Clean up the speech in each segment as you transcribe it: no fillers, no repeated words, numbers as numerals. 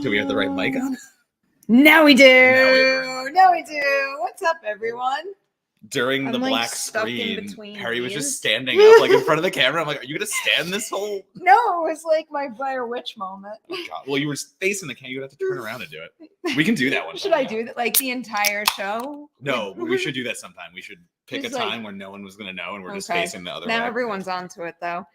Do we have the right mic on? Now we do. Now we do. What's up, everyone? During the I'm, like, black stuck in screen, between Perri was just these. standing up, like in front of the camera. I'm like, "Are you gonna stand this whole?" No, it was like my Blair Witch moment. Oh, God. Well, you were facing the camera. You would have to turn around and do it. We can do that one. Should time, I yeah. do that like the entire show? No, we should do that sometime. We should pick Just a like- time when no one was gonna know, and we're just Okay. facing the other Now way. everyone's onto it, though.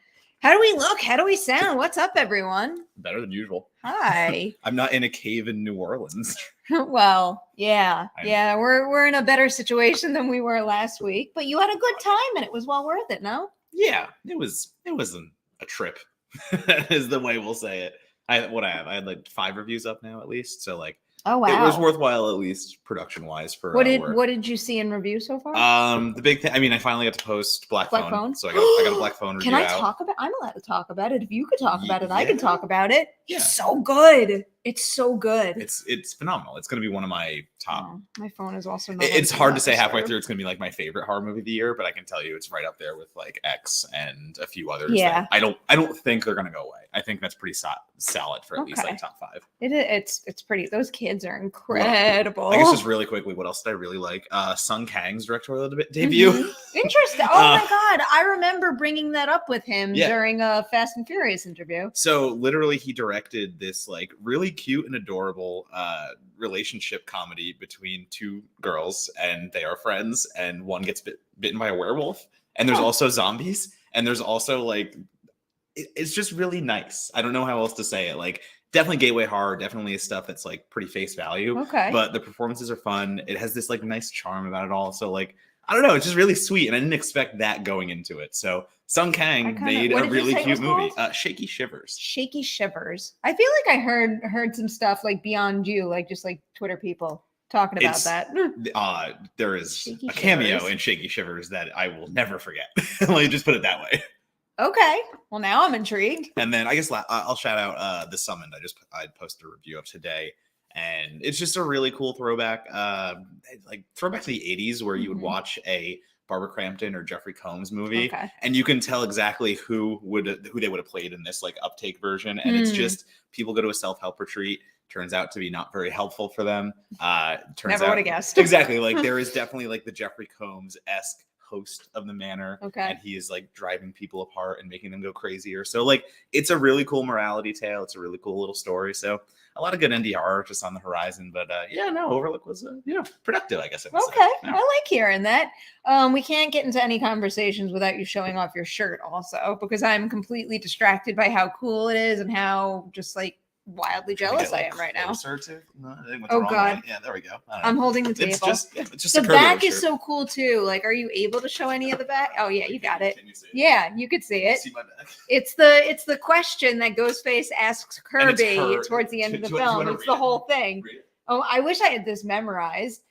How do we look? How do we sound? What's up, everyone? Better than usual. Hi. I'm not in a cave in New Orleans. Well, yeah, I know. yeah, we're in a better situation than we were last week, but you had a good time and it was well worth it, no? Yeah, it wasn't a trip. Is the way we'll say it. I had like 5 reviews up now at least, so like Oh wow, it was worthwhile at least production wise for What work. what did you see in review so far? The big thing. I mean, I finally got to post Black Black Phone, Phone? so I got a Black Phone review Can I out. talk about? I'm allowed to talk about it. If you could talk about it, I can Yeah. talk about it. Yeah. It's so good. It's so good. It's phenomenal. It's going to be one of my top. Oh, my phone is also not. It's on hard Do to say Not halfway Disturb. through it's going to be like my favorite horror movie of the year, but I can tell you it's right up there with like X and a few others. Yeah. that I don't think they're going to go away. I think that's pretty solid for at least Okay. like top 5. It's pretty. Those kids are incredible. I guess just really quickly, what else did I really like? Sung Kang's directorial debut. Mhm. Interesting. Oh my god, I remember bringing that up with him Yeah. during a Fast and Furious interview. So literally, he directed this like really cute and adorable relationship comedy between 2 girls, and they are friends, and one gets bitten by a werewolf, and there's Huh. also zombies, and there's also like it's just really nice. I don't know how else to say it. Like definitely gateway horror, definitely stuff that's like pretty face value. Okay. But the performances are fun. It has this like nice charm about it all. So like I don't know, it's just really sweet, and I didn't expect that going into it. So Sung Kang made what a did you really say it cute was movie, called? Shaky Shivers. Shaky Shivers. I feel like I heard some stuff like beyond you, like just like Twitter people talking about It's- that. There is Shaky a cameo Shivers. in Shaky Shivers that I will never forget. Let me just put it that way. Okay. Well, now I'm intrigued. And then I guess I'll shout out The Summoned. I posted a review of today, and it's just a really cool throwback, like throwback to the 80s where you would Mhm. watch a Barbara Crampton or Jeffrey Combs movie, Okay. and you can tell exactly who they would have played in this like uptake version. And it's Hmm. just people go to a self-help retreat, turns out to be not very helpful for them. Turns Never out would have guessed. exactly like there is definitely like the Jeffrey Combs-esque host of the manor, Okay. and he is like driving people apart and making them go crazier. So like it's a really cool morality tale. It's a really cool little story. So a lot of good indie horror just on the horizon. But Overlook was productive, I guess. I would say. Okay. Yeah. I like hearing that. We can't get into any conversations without you showing off your shirt also, because I'm completely distracted by how cool it is and how just like wildly jealous I am right now. Oh, God. Yeah, there we go. I don't I'm know. holding the table. It's just The a curly back shirt. is so cool too. Like, are you able to show any of the back? Oh yeah, you got it. Can you see it? Yeah, you could see Can you it. see my back? It's the question that Ghostface asks And it's Kirby her- towards the end of the do you wanna film. It's read the it? whole thing. Read it. Oh, I wish I had this memorized.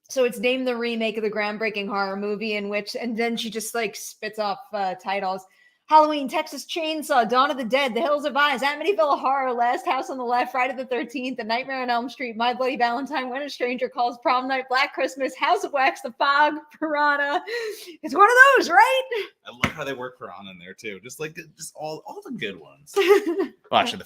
So it's named the remake of the groundbreaking horror movie in which, and then she just like spits off titles. Halloween, Texas Chainsaw, Dawn of the Dead, The Hills of Eyes, Amityville Horror, Last House on the Left, Friday the 13th, The Nightmare on Elm Street, My Bloody Valentine, When a Stranger Calls, Prom Night, Black Christmas, House of Wax, The Fog, Piranha. It's one of those, right? I love how they work Piranha in there too. Just all the good ones. Well, actually,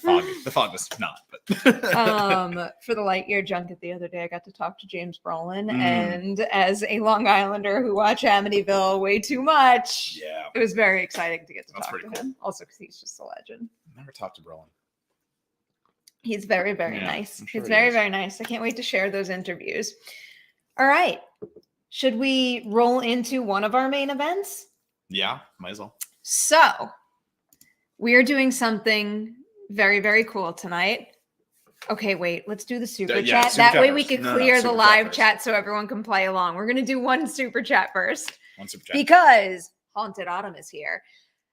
the fog was not, but For the Lightyear junket the other day, I got to talk to James Brolin, Mm. and as a Long Islander who watched Amityville way too much, yeah, it was very exciting to get to That's talk pretty to cool. him. Also, because he's just a legend. I never talked to Brolin. He's very, very Yeah, nice. I'm sure He's he very, is. very nice. I can't wait to share those interviews. All right. Should we roll into one of our main events? Yeah, might as well. So, we are doing something very, very cool tonight. Okay, wait. Let's do the super Yeah, chat. super That chat way first. we can No, clear the super chat live first. chat so everyone can play along. We're going to do one super chat first One super chat. because Haunted Autumn is here.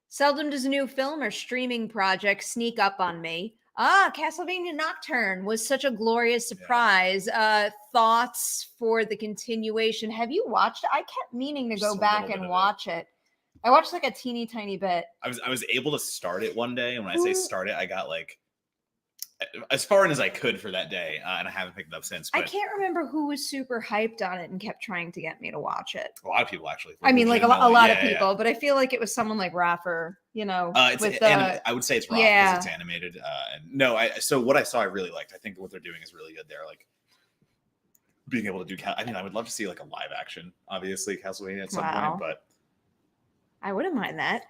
Seldom does a new film or streaming project sneak up on me. Castlevania Nocturne was such a glorious surprise. Thoughts for the continuation? Have you watched it? I kept meaning to Just go a back little bit and of it. watch it. I watched like a teeny tiny bit. I was able to start it one day, and when I say start it, I got like as far in as I could for that day, and I haven't picked it up since. I But can't remember who was super hyped on it and kept trying to get me to watch it. a lot of people actually. I mean, like a lot legitimately, of people, but I feel like it was someone like Raffer, I would say it's rough because it's yeah. animated. So what I saw, I really liked. I think what they're doing is really good. They're like being able to do. I mean, I would love to see like a live action, obviously Castlevania at some Wow. point, but I wouldn't mind that.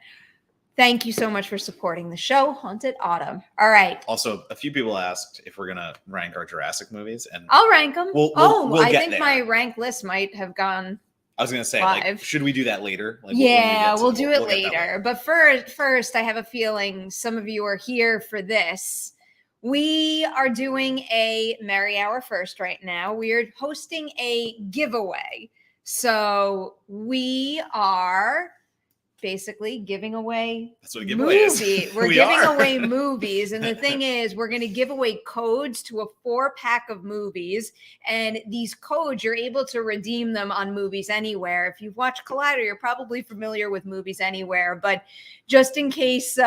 Thank you so much for supporting the show, Haunted Autumn. All right. also a few people asked if we're gonna rank our Jurassic movies, and I'll rank them. We'll I get think there. my rank list might have gone. I was gonna say, live. like, should we do that later? Like, Yeah, we'll do it we'll get that later. But first, I have a feeling some of you are here for this. We are doing a Merri Hour first right now. We are hosting a giveaway. So we are basically giving away That's what a giveaway is. We're giving away movies. And the thing is, we're going to give away codes to a 4-pack of movies. And these codes, you're able to redeem them on Movies Anywhere. If you've watched Collider, you're probably familiar with Movies Anywhere. But just in case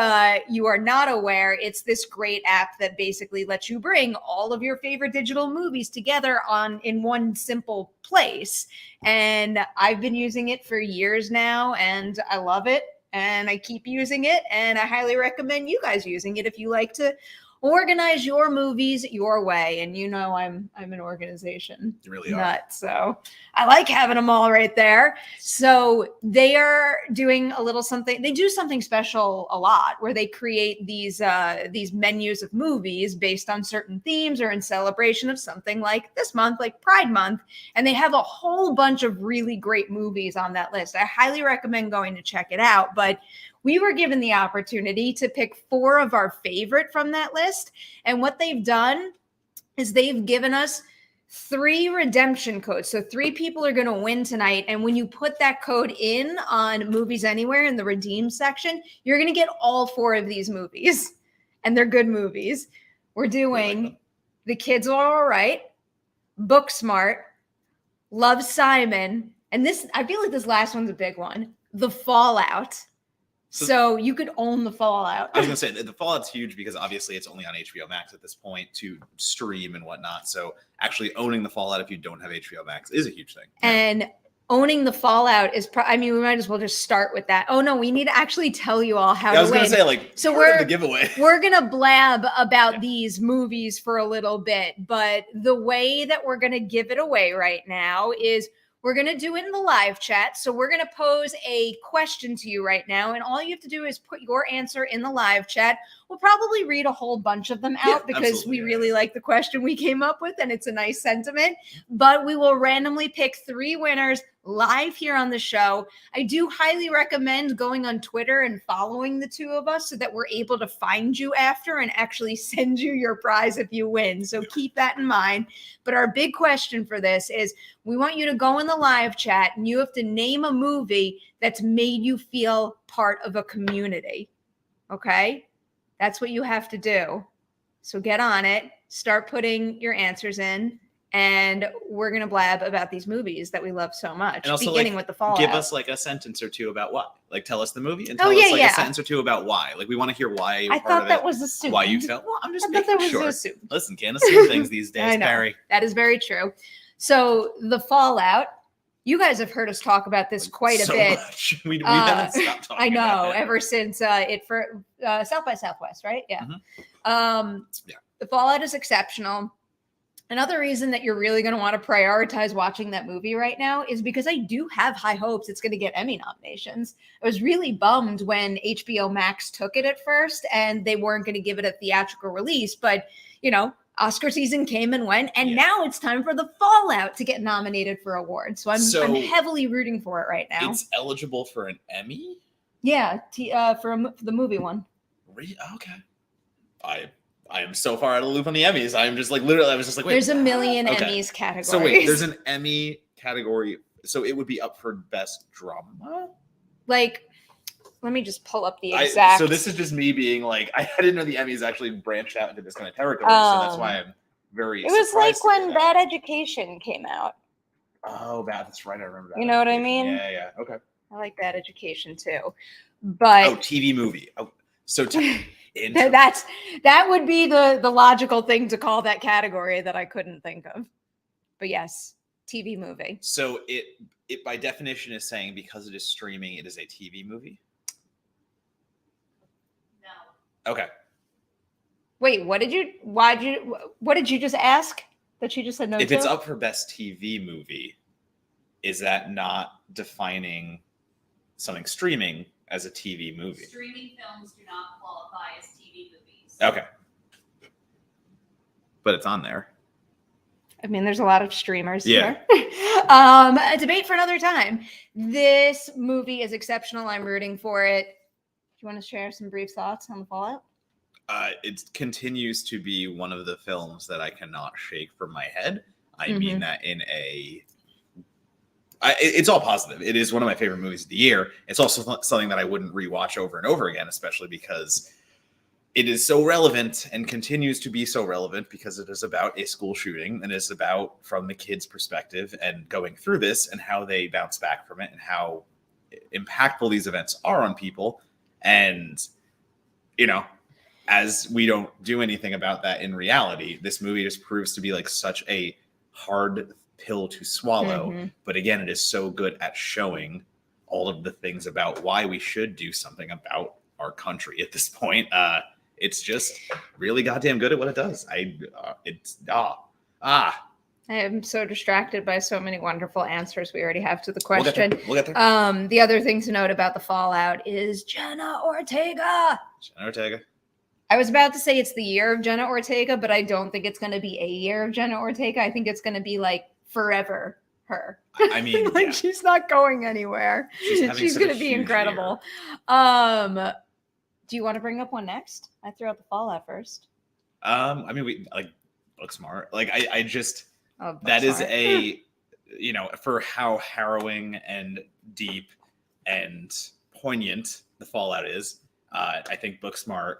you are not aware, it's this great app that basically lets you bring all of your favorite digital movies together in one simple place. And I've been using it for years now, and I love it, and I keep using it, and I highly recommend you guys using it if you like to organize your movies your way. And I'm an organization nut, so I like having them all right there. So they are doing a little something. They do something special a lot, where they create these menus of movies based on certain themes or in celebration of something, like this month, like Pride Month, and they have a whole bunch of really great movies on that list. I highly recommend going to check it out. But we were given the opportunity to pick 4 of our favorite from that list. And what they've done is they've given us 3 redemption codes. So 3 people are going to win tonight. And when you put that code in on Movies Anywhere in the redeem section, you're going to get all 4 of these movies. And they're good movies. We're doing The Kids Are All Right, Booksmart, Love, Simon. And this, I feel like this last one's a big one. The Fallout. So you could own The Fallout. I was going to say, The Fallout's huge because obviously it's only on HBO Max at this point to stream and whatnot. So actually owning The Fallout if you don't have HBO Max is a huge thing. And owning The Fallout is, we might as well just start with that. Oh, no, we need to actually tell you all how to win. I was going to say, so we're the giveaway. We're going to blab about these movies for a little bit. But the way that we're going to give it away right now is we're going to do it in the live chat. So we're going to pose a question to you right now. And all you have to do is put your answer in the live chat. We'll probably read a whole bunch of them out because we really like the question we came up with. And it's a nice sentiment. But we will randomly pick 3 winners live here on the show. I do highly recommend going on Twitter and following the 2 of us so that we're able to find you after and actually send you your prize if you win. So keep that in mind. But our big question for this is we want you to go in the live chat and you have to name a movie that's made you feel part of a community. Okay? That's what you have to do. So get on it, start putting your answers in. And we're going to blab about these movies that we love so much, and also, beginning with The Fallout. Give us a sentence or 2 about why. Tell us the movie and tell us a sentence or 2 about why. We want to hear why you're part of it. I thought that was assumed. Why you felt. Well, I'm just making sure. Listen, can't assume things these days, Perri. That is very true. So The Fallout, you guys have heard us talk about this quite a bit. Much. We haven't stopped talking I know, about it. ever since South by Southwest, right? Yeah. Mm-hmm. The Fallout is exceptional. Another reason that you're really going to want to prioritize watching that movie right now is because I do have high hopes it's going to get Emmy nominations. I was really bummed when HBO Max took it at first and they weren't going to give it a theatrical release. But, Oscar season came and went, and now it's time for The Fallout to get nominated for awards. So I'm heavily rooting for it right now. It's eligible for an Emmy? Yeah, for the movie one. Okay. I am so far out of the loop on the Emmys. I'm just literally, I was just wait. There's a million Emmys categories. So wait, there's an Emmy category. So it would be up for best drama? Let me just pull up the exact. So this is just me being I didn't know the Emmys actually branched out into this kind of territory. So that's why I'm very surprised. It was when Bad Education came out. Oh, that's right. I remember that. You know what I mean? Yeah. Okay. I like Bad Education too. But TV movie. Oh, so That would be the logical thing to call that category that I couldn't think of. But yes, TV movie. So it by definition is saying because it is streaming, it is a TV movie? No. Okay. Wait, what did you just ask that she just said no If to? it's up for best TV movie, is that not defining something streaming as a TV movie? Streaming films do not qualify as TV movies. Okay. But it's on there. I mean, there's a lot of streamers Yeah. here. A debate for another time. This movie is exceptional. I'm rooting for it. Do you want to share some brief thoughts on the Fallout? It continues to be one of the films that I cannot shake from my head. I mean that in it's all positive. It is one of my favorite movies of the year. It's also something that I wouldn't rewatch over and over again, especially because it is so relevant and continues to be so relevant because it is about a school shooting and it's about from the kids' perspective and going through this and how they bounce back from it and how impactful these events are on people. And, you know, as we don't do anything about that in reality, this movie just proves to be like such a hard pill to swallow. But again, it is so good at showing all of the things about why we should do something about our country at this point. It's just really goddamn good at what it does. I am so distracted by so many wonderful answers we already have to the question. We'll get there. The other thing to note about the Fallout is Jenna Ortega. Jenna Ortega. I was about to say it's the year of Jenna Ortega, but I don't think it's going to be a year of Jenna Ortega. I think it's going to be like forever her. I mean, like yeah. She's not going anywhere. She's going to be incredible. Do you want to bring up one next? I threw out the Fallout first. I mean, we like Booksmart. Like I just Oh, that is Booksmart. a you know, for how harrowing and deep and poignant the Fallout is. I think Booksmart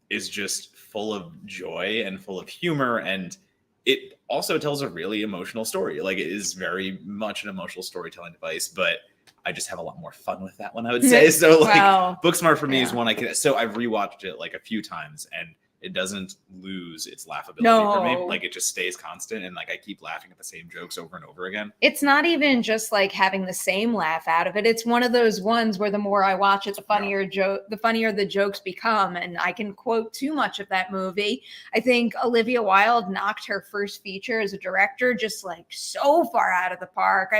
is just full of joy and full of humor, and it also tells a really emotional story. Like it is very much an emotional storytelling device, but I just have a lot more fun with that one, I would say. So like Wow. Booksmart for me is Yeah. one I can. So I've rewatched it like a few times, and it doesn't lose its laughability for me. No. Like it just stays constant, and like I keep laughing at the same jokes over and over again. It's not even just like having the same laugh out of it. It's one of those ones where the more I watch it, the funnier the jokes become. And I can quote too much of that movie. I think Olivia Wilde knocked her first feature as a director just like so far out of the park.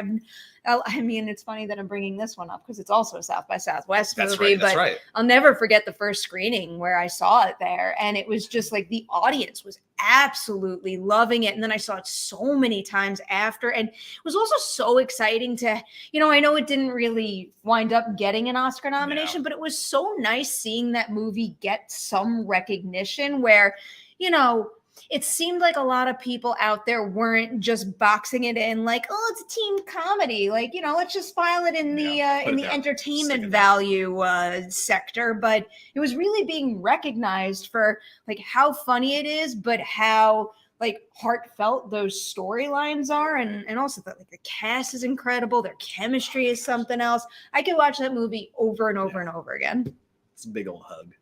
I mean, it's funny that I'm bringing this one up because it's also a South by Southwest movie, That's but right. I'll never forget the first screening where I saw it there. And it was just like the audience was absolutely loving it. And then I saw it so many times after. And it was also so exciting to, you know, I know it didn't really wind up getting an Oscar nomination, but it was so nice seeing that movie get some recognition where, you know, it seemed like a lot of people out there weren't just boxing it in like, oh, it's a teen comedy. Like, you know, let's just file it in the entertainment value sector. But it was really being recognized for like how funny it is, but how like heartfelt those storylines are. And also that like the cast is incredible. Their chemistry is something else. I could watch that movie over and over and over again. It's a big old hug.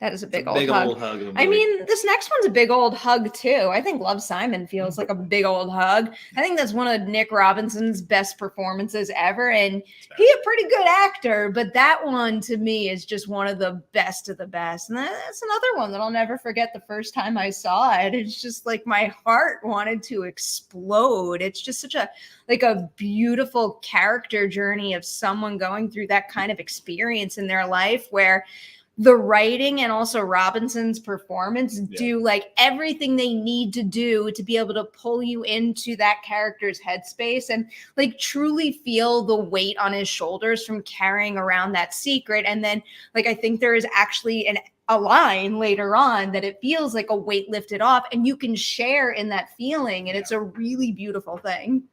That is a big It's a old hug. of a movie. I mean, this nenext one's a big old hug too. I think Love, Simon feels like a big old hug. I think that's one of Nick Robinson's best performances ever. And he's a pretty good actor, but that one to me is just one of the best of the best. And that's another one that I'll never forget the first time I saw it. It's just like my heart wanted to explode. It's just such a beautiful character journey of someone going through that kind of experience in their life where the writing and also Robinson's performance do like everything they need to do to be able to pull you into that character's headspace and like truly feel the weight on his shoulders from carrying around that secret. And then like, I think there is actually a line later on that it feels like a weight lifted off and you can share in that feeling. And it's a really beautiful thing.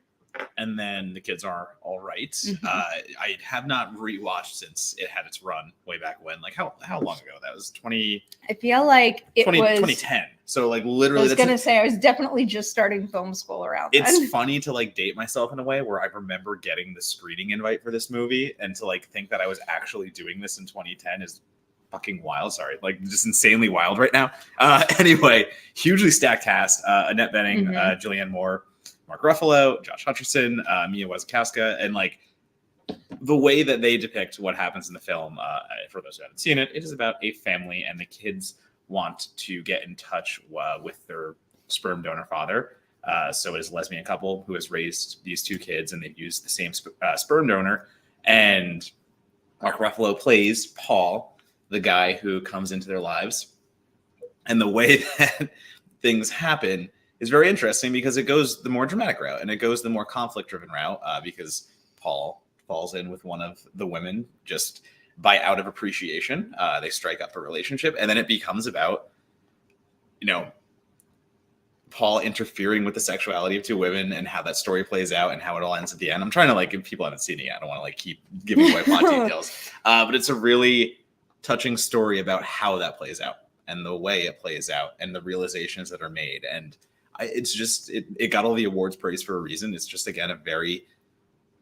And then The Kids Are All Right. I have not rewatched since it had its run way back when. Like how long ago? That was 20. I feel like it was 2010. So like literally, I was gonna say I was definitely just starting film school around then. It's funny to like date myself in a way where I remember getting the screening invite for this movie and to like think that I was actually doing this in 2010 is fucking wild. Sorry, like just insanely wild right now. Anyway, hugely stacked cast. Annette Bening, Julianne Moore, Mark Ruffalo, Josh Hutcherson, Mia Wasikowska, and like the way that they depict what happens in the film, for those who haven't seen it, it is about a family and the kids want to get in touch with their sperm donor father. So it is a lesbian couple who has raised these two kids, and they've used the same sperm donor. And Mark Ruffalo plays Paul, the guy who comes into their lives. And the way that things happen is very interesting because it goes the more dramatic route, and it goes the more conflict-driven route, because Paul falls in with one of the women just by out of appreciation. They strike up a relationship, and then it becomes about, Paul interfering with the sexuality of two women and how that story plays out and how it all ends at the end. I'm trying to, like, if people haven't seen it yet, I don't want to, like, keep giving away plot details. But it's a really touching story about how that plays out and the way it plays out and the realizations that are made. And it got all the awards praise for a reason. It's just, again, a very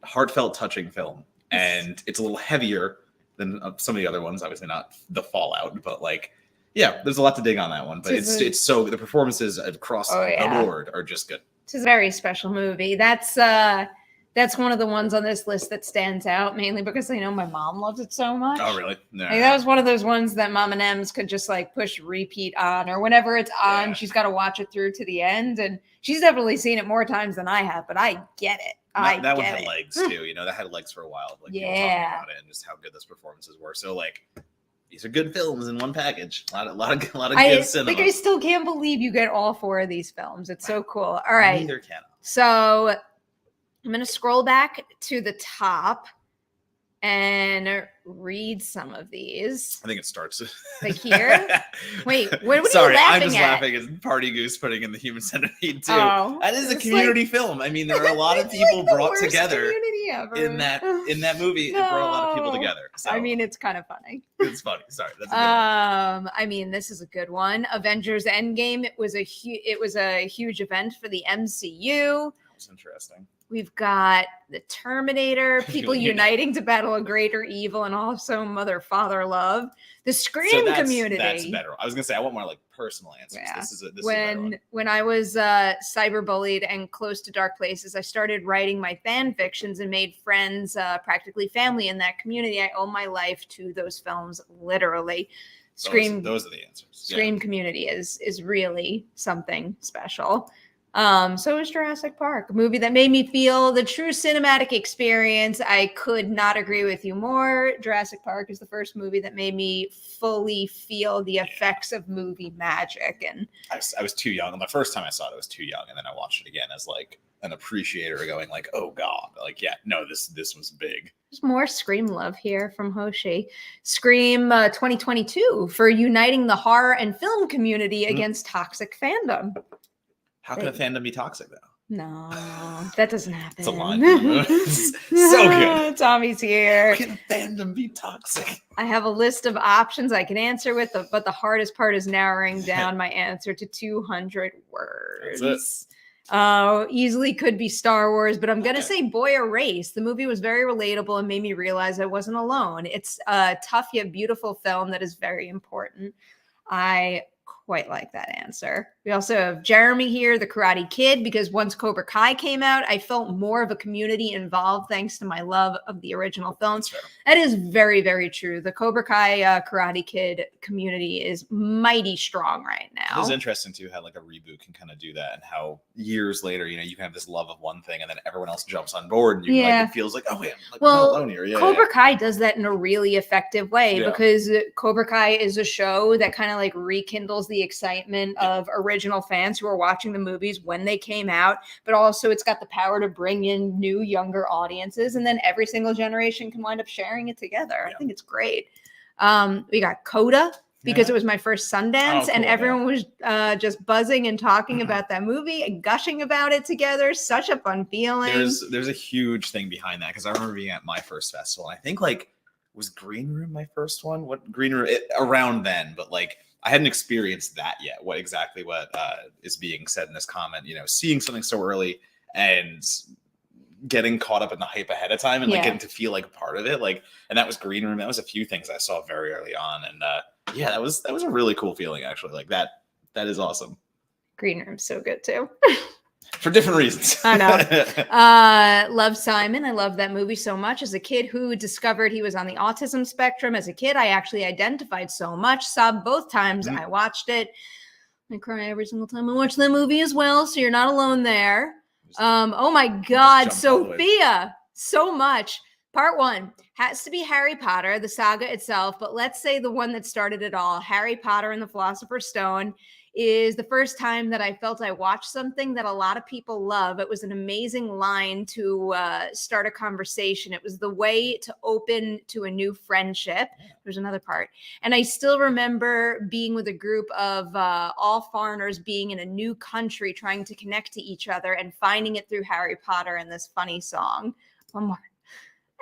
heartfelt, touching film. And it's a little heavier than some of the other ones. Obviously not The Fallout, but, like, yeah, there's a lot to dig on that one, but it's so the performances across the board are just good. It's a very special movie. That's one of the ones on this list that stands out, mainly because I know my mom loves it so much. Oh, really? No. Like, that was one of those ones that Mom and Ems could just like push repeat on, or whenever it's on, she's got to watch it through to the end. And she's definitely seen it more times than I have, but I get it. That one had legs too. That had legs for a while. Like, people talking about it and just how good those performances were. So, like, these are good films in one package. A lot of good cinema. Like, I still can't believe you get all four of these films. It's so cool. All right. Neither can I. So I'm going to scroll back to the top and read some of these. I think it starts like here. Wait, what are Sorry, you laughing I'm just at? laughing at Party Goose putting in the Human Centipede too. Oh, that is a community film. I mean, there are a lot of people like brought together in that movie. No. It brought a lot of people together. So. I mean, it's kind of funny. It's funny. Sorry, that's a good one. I mean, this is a good one. Avengers Endgame. It was a huge event for the MCU. That's interesting. We've got the Terminator, people uniting to battle a greater evil, and also mother father love. The Scream community. That's better. I was gonna say I want more like personal answers. Yeah. This is a better one. When I was cyberbullied and close to dark places, I started writing my fan fictions and made friends, practically family in that community. I owe my life to those films, literally. Scream. Those are the answers. Scream community is really something special. So is Jurassic Park, a movie that made me feel the true cinematic experience. I could not agree with you more. Jurassic Park is the first movie that made me fully feel the effects of movie magic. And I was too young. The first time I saw it, I was too young, and then I watched it again as like an appreciator, going like, "Oh God!" Like, yeah, no, this was big. There's more Scream love here from Hoshi. Scream 2022 for uniting the horror and film community against toxic fandom. How can a fandom be toxic, though? No, that doesn't happen. It's a line. So good. Tommy's here. How can a fandom be toxic? I have a list of options I can answer with, but the hardest part is narrowing down my answer to 200 words. That's it. Easily could be Star Wars, but I'm going to say Boy Erased. The movie was very relatable and made me realize I wasn't alone. It's a tough yet beautiful film that is very important. I quite like that answer. We also have Jeremy here, the Karate Kid, because once Cobra Kai came out, I felt more of a community involved thanks to my love of the original films. That is very, very true. The Cobra Kai Karate Kid community is mighty strong right now. It's interesting too how like a reboot can kind of do that, and how years later, you can have this love of one thing and then everyone else jumps on board, and it feels like, oh, wait, I'm not alone here. Yeah, Cobra Kai does that in a really effective way because Cobra Kai is a show that kind of like rekindles the excitement of original fans who are watching the movies when they came out, but also it's got the power to bring in new, younger audiences, and then every single generation can wind up sharing it together. I think it's great. We got Coda because it was my first Sundance, and everyone was just buzzing and talking about that movie and gushing about it together. Such a fun feeling. There's a huge thing behind that, because I remember being at my first festival, and I think like was Green Room my first one? What Green Room around then, but like I hadn't experienced that yet. What is being said in this comment, seeing something so early and getting caught up in the hype ahead of time and like Yeah. getting to feel like a part of it. Like, and that was Green Room. That was a few things I saw very early on. And yeah, that was a really cool feeling actually. Like that is awesome. Green Room's so good too. For different reasons. I know. Love Simon. I love that movie so much. As a kid who discovered he was on the autism spectrum, as a kid, I actually identified so much. Sobbed both times I watched it. I cry every single time I watch that movie as well. So you're not alone there. Oh my God, jumped all the way. Sophia, so much. Part 1 has to be Harry Potter, the saga itself, but let's say the one that started it all, Harry Potter and the Philosopher's Stone, is the first time that I felt I watched something that a lot of people love. It was an amazing line to start a conversation. It was the way to open to a new friendship. There's another part. And I still remember being with a group of all foreigners being in a new country, trying to connect to each other and finding it through Harry Potter and this funny song. One more.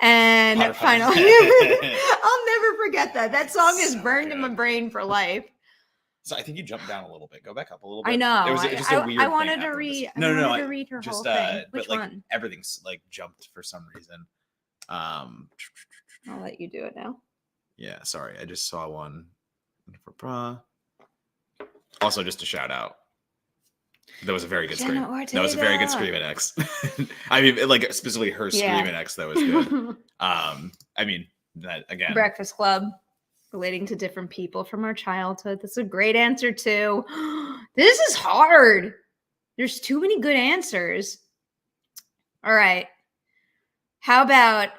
And Potter. finally, I'll never forget that. That song is So burned in my good. brain for life. So I think you jumped down a little bit. Go back up a little bit. I know. It was just a weird I thing wanted to happened. read. No, I no, wanted no. to read her Just whole thing. Which but like one? everything's like jumped for some reason. I'll let you do it now. Yeah, sorry. I just saw one for bra. Also, just a shout out. That was a very good scream. Jenna That was a very good Ortega. scream in X. I mean, like specifically her scream Yeah. in X. That was good. I mean, that again. Breakfast Club, relating to different people from our childhood. That's a great answer too. This is hard. There's too many good answers. All right. How about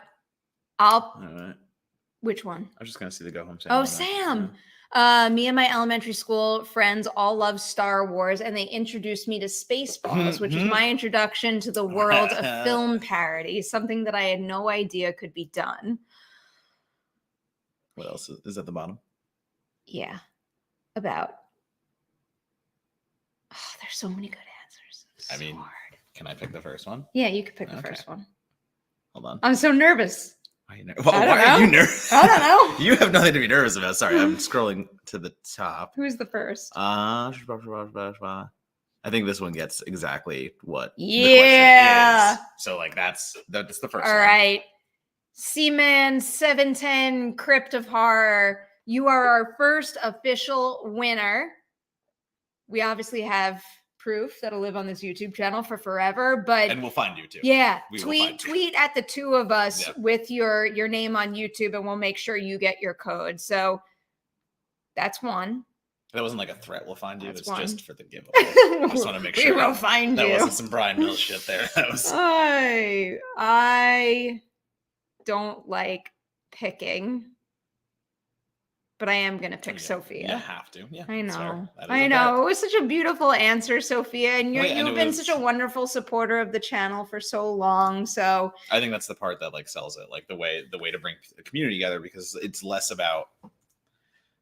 All right. which one? I was just gonna see the go home. Oh, Sam. Me and my elementary school friends all love Star Wars, and they introduced me to Spaceballs, which is my introduction to the world of film parody, something that I had no idea could be done. What else is at the bottom? Yeah. About. Oh, there's so many good answers. It's I so mean, hard. Can I pick the first one? Yeah, you could pick the Okay. first one. Hold on. I'm so nervous. Why are you, I don't why are you know. nervous? I don't know. You have nothing to be nervous about. Sorry, I'm scrolling to the top. Who's the first? I think this one gets exactly what the Yeah. question is. So like that's the first All one. right. Seaman 710 Crypt of Horror. You are our first official winner. We obviously have proof that'll live on this YouTube channel for forever, but And we'll find you too. yeah, We will find you. tweet at the two of us Yeah. with your name on YouTube, and we'll make sure you get your code. So that's one. That wasn't like a threat. We'll find you. That's It's one. just for the giveaway. I just want to make We sure will find that you. wasn't some Brian Mills shit there. That was I don't like picking, but I am gonna pick You Sophia. have to. Yeah, I that's fair. know. That is I a know. bet. It was such a beautiful answer, Sophia, and Oh, yeah, and you've it been was- such a wonderful supporter of the channel for so long. So I think that's the part that like sells it, like the way to bring the community together, because it's less about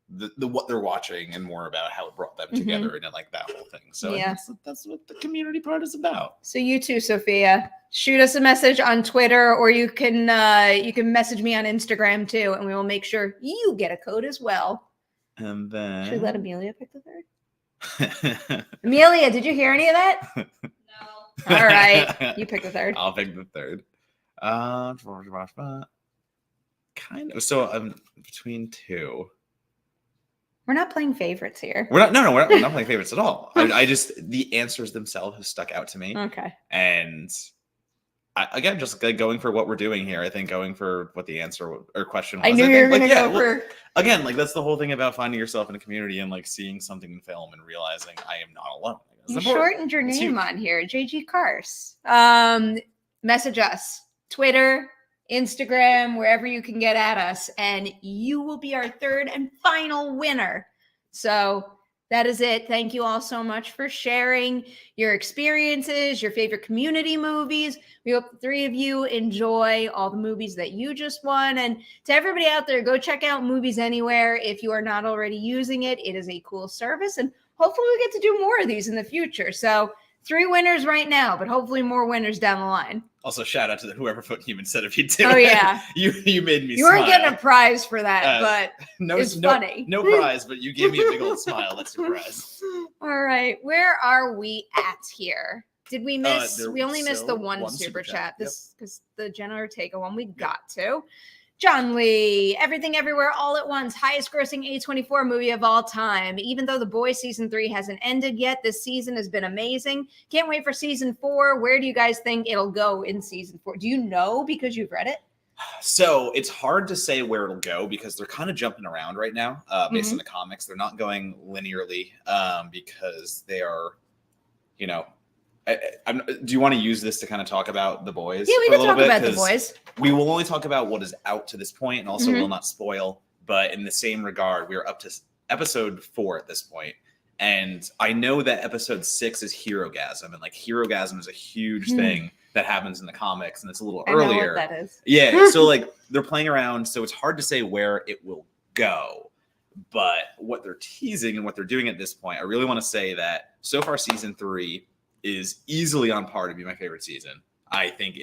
the what they're watching and more about how it brought them together and like that whole thing. So I Yeah. think that's what the community part is about. So you too, Sophia. Shoot us a message on Twitter, or you can message me on Instagram too, and we will make sure you get a code as well. And then Should we let Amelia pick the third? Amelia, did you hear any of that? No. All right, you pick the third. I'll pick the third. Kind of. So I'm between two. We're not playing favorites here. We're not playing favorites at all. I just the answers themselves have stuck out to me. Okay. And again, just like going for what we're doing here, I think going for what the answer or question was. I knew you were gonna go for. Again, like that's the whole thing about finding yourself in a community and like seeing something in film and realizing I am not alone. Like, You that's important. shortened your It's name huge. on here, JG Cars. Message us, Twitter, Instagram, wherever you can get at us, and you will be our third and final winner. So that is it. Thank you all so much for sharing your experiences, your favorite community movies. We hope the three of you enjoy all the movies that you just won. And to everybody out there, go check out Movies Anywhere if you are not already using it. It is a cool service, and hopefully we get to do more of these in the future. So 3 winners right now, but hopefully more winners down the line. Also, shout out to whoever put human centipede too. Oh, yeah. you made me. You weren't smile. getting a prize for that, but no, it's no, funny. No prize, but you gave me a big old smile. That's your prize. all right. Where are we at here? Did we miss? there- We only missed the so, one one super super chat. chat. Yep. This because the Jenna Ortega one we got to. John Lee, Everything Everywhere All at Once, highest grossing A24 movie of all time. Even though The Boys season 3 hasn't ended yet, this season has been amazing. Can't wait for season 4. Where do you guys think it'll go in season 4? Do you know because you've read it? So it's hard to say where it'll go because they're kind of jumping around right now based on the comics. They're not going linearly because they are, you know, do you want to use this to kind of talk about The Boys? Yeah, we for a can little talk bit? about The 'Cause Boys. we will only talk about what is out to this point and also will not spoil. But in the same regard, we're up to episode 4 at this point. And I know that episode 6 is Herogasm. And like Herogasm is a huge thing that happens in the comics. And it's a little earlier. I know what that is. Yeah. So like they're playing around. So it's hard to say where it will go. But what they're teasing and what they're doing at this point, I really want to say that so far season 3 is easily on par to be my favorite season. I think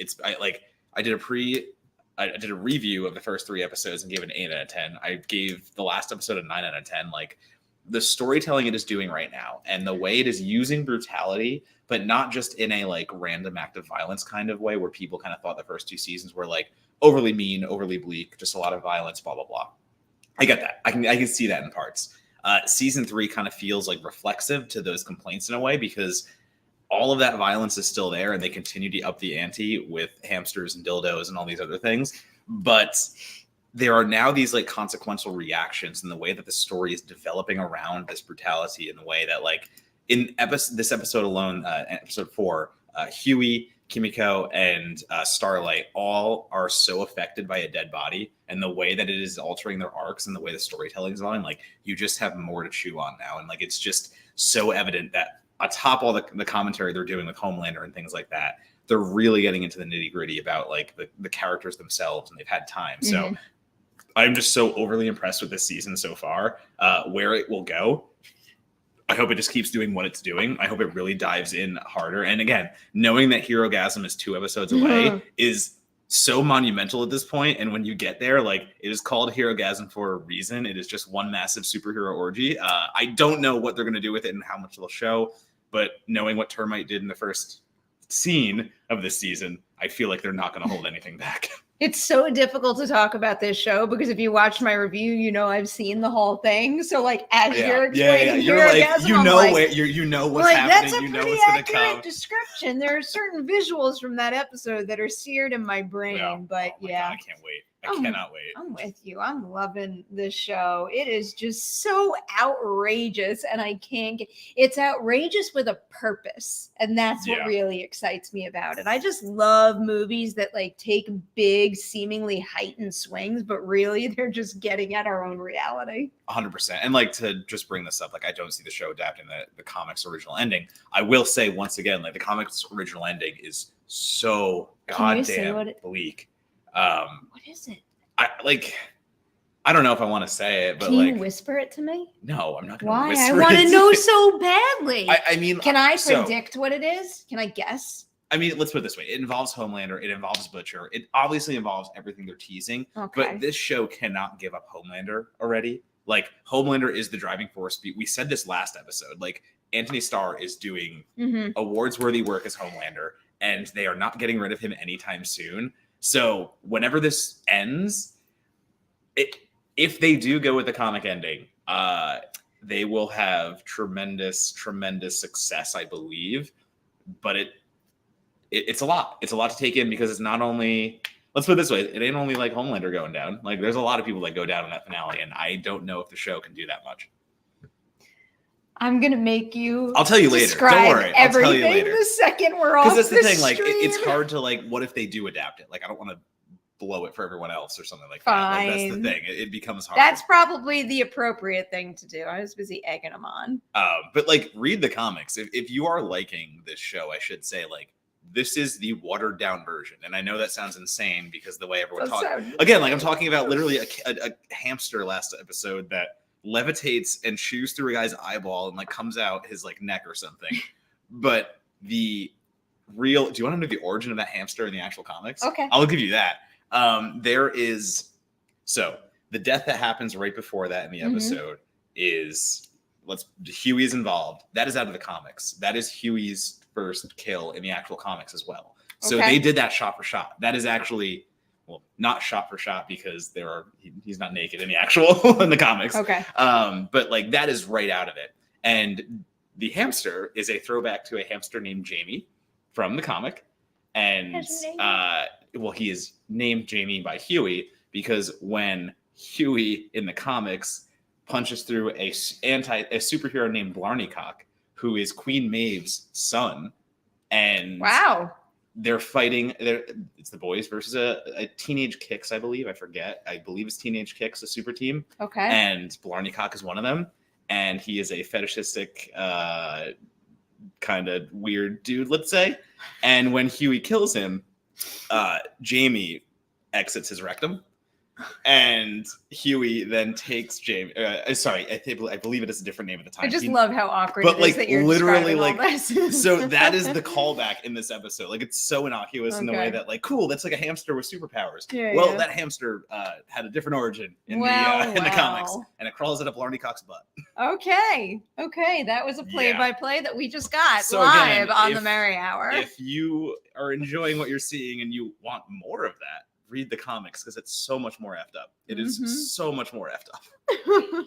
I did a review of the first 3 episodes and gave it an 8 out of 10. I gave the last episode a 9 out of 10. Like the storytelling it is doing right now and the way it is using brutality, but not just in a like random act of violence kind of way where people kind of thought the first 2 seasons were like overly mean, overly bleak, just a lot of violence, blah, blah, blah. I get that. I can see that in parts. Season 3 kind of feels like reflexive to those complaints in a way because all of that violence is still there and they continue to up the ante with hamsters and dildos and all these other things. But there are now these like consequential reactions in the way that the story is developing around this brutality in the way that like in this episode alone, episode 4, Huey, Kimiko, and Starlight all are so affected by a dead body and the way that it is altering their arcs and the way the storytelling is on. Like you just have more to chew on now. And like, it's just so evident that atop all the commentary they're doing with Homelander and things like that, they're really getting into the nitty gritty about like the characters themselves and they've had time. So I'm just so overly impressed with this season so far, where it will go. I hope it just keeps doing what it's doing. I hope it really dives in harder. And again, knowing that Herogasm is 2 episodes away is so monumental at this point. And when you get there, like it is called Herogasm for a reason. It is just one massive superhero orgy. I don't know what they're going to do with it and how much they'll show, but knowing what Termite did in the first scene of this season, I feel like they're not going to hold anything back. It's so difficult to talk about this show because if you watch my review, you know I've seen the whole thing. So like as you're explaining, you're like Herogasm, you I'm know like, where you know what's like, happening. that's a You know pretty what's going to accurate come. description. There are certain visuals from that episode that are seared in my brain, but Oh my yeah. God, I can't wait. I cannot wait. I'm with you. I'm loving this show. It is just so outrageous, and I can't get it's outrageous with a purpose, and that's what really excites me about it. I just love movies that like take big, seemingly heightened swings, but really they're just getting at our own reality. 100%. And like to just bring this up, like I don't see the show adapting the comics original ending. I will say once again, like the comics original ending is so goddamn bleak. What is it? I don't know if I want to say it, but can like you whisper it to me? No, I'm not gonna Why? whisper I want to it. know so badly. I mean, can I predict what it is? Can I guess? I mean, let's put it this way. It involves Homelander. It involves Butcher. It obviously involves everything they're teasing. Okay. But this show cannot give up Homelander already. Like, Homelander is the driving force. We said this last episode. Like, Anthony Starr is doing awards-worthy work as Homelander, and they are not getting rid of him anytime soon. So, whenever this ends, if they do go with the comic ending, they will have tremendous success, I believe. But it's a lot. It's a lot to take in because it's not only, let's put it this way, it ain't only like Homelander going down. Like there's a lot of people that go down in that finale, and I don't know if the show can do that much. I'm gonna make you. I'll tell you later. Don't worry. I'll tell you later. The second we're off. Because that's the thing. Like stream. it's hard to like. What if they do adapt it? Like I don't want to blow it for everyone else or something like that. Like, that's the thing. It becomes hard. That's probably the appropriate thing to do. I was busy egging them on. But like read the comics. If you are liking this show, I should say like. This is the watered down version. And I know that sounds insane because the way everyone talks. Again, like I'm talking about literally a hamster last episode that levitates and chews through a guy's eyeball and like comes out his like neck or something. But the real, do you want to know the origin of that hamster in the actual comics? Okay. I'll give you that. There is, so the death that happens right before that in the episode is, Huey is involved. That is out of the comics. That is Huey's first kill in the actual comics as well. So Okay. they did that shot for shot. That is actually, well, not shot for shot because he's not naked in the actual in the comics. Okay. But like that is right out of it. And the hamster is a throwback to a hamster named Jamie from the comic. And he is named Jamie by Huey because when Huey in the comics punches through a superhero named Blarneycock, who is Queen Maeve's son, and Wow. they're fighting. It's the boys versus a Teenage Kicks, I believe. I forget. I believe it's Teenage Kicks, a super team. Okay. And Blarneycock is one of them. And he is a fetishistic, kind of weird dude, let's say. And when Huey kills him, Jamie exits his rectum. And Huey then takes Jamie. Sorry, I believe it is a different name at the time. I just love how awkward but it is like that you're literally describing all this. so that is the callback in this episode. Like it's so innocuous in the way Okay. that like cool, that's like a hamster with superpowers. Yeah, well, yeah. that hamster had a different origin in Well, the comics, well. and it crawls out of Blarneycock's butt. Okay, that was a play-by-play that we just got So live again, on the Merri Hour. If you are enjoying what you're seeing and you want more of that, read the comics because it's so much more effed up. It is so much more effed up.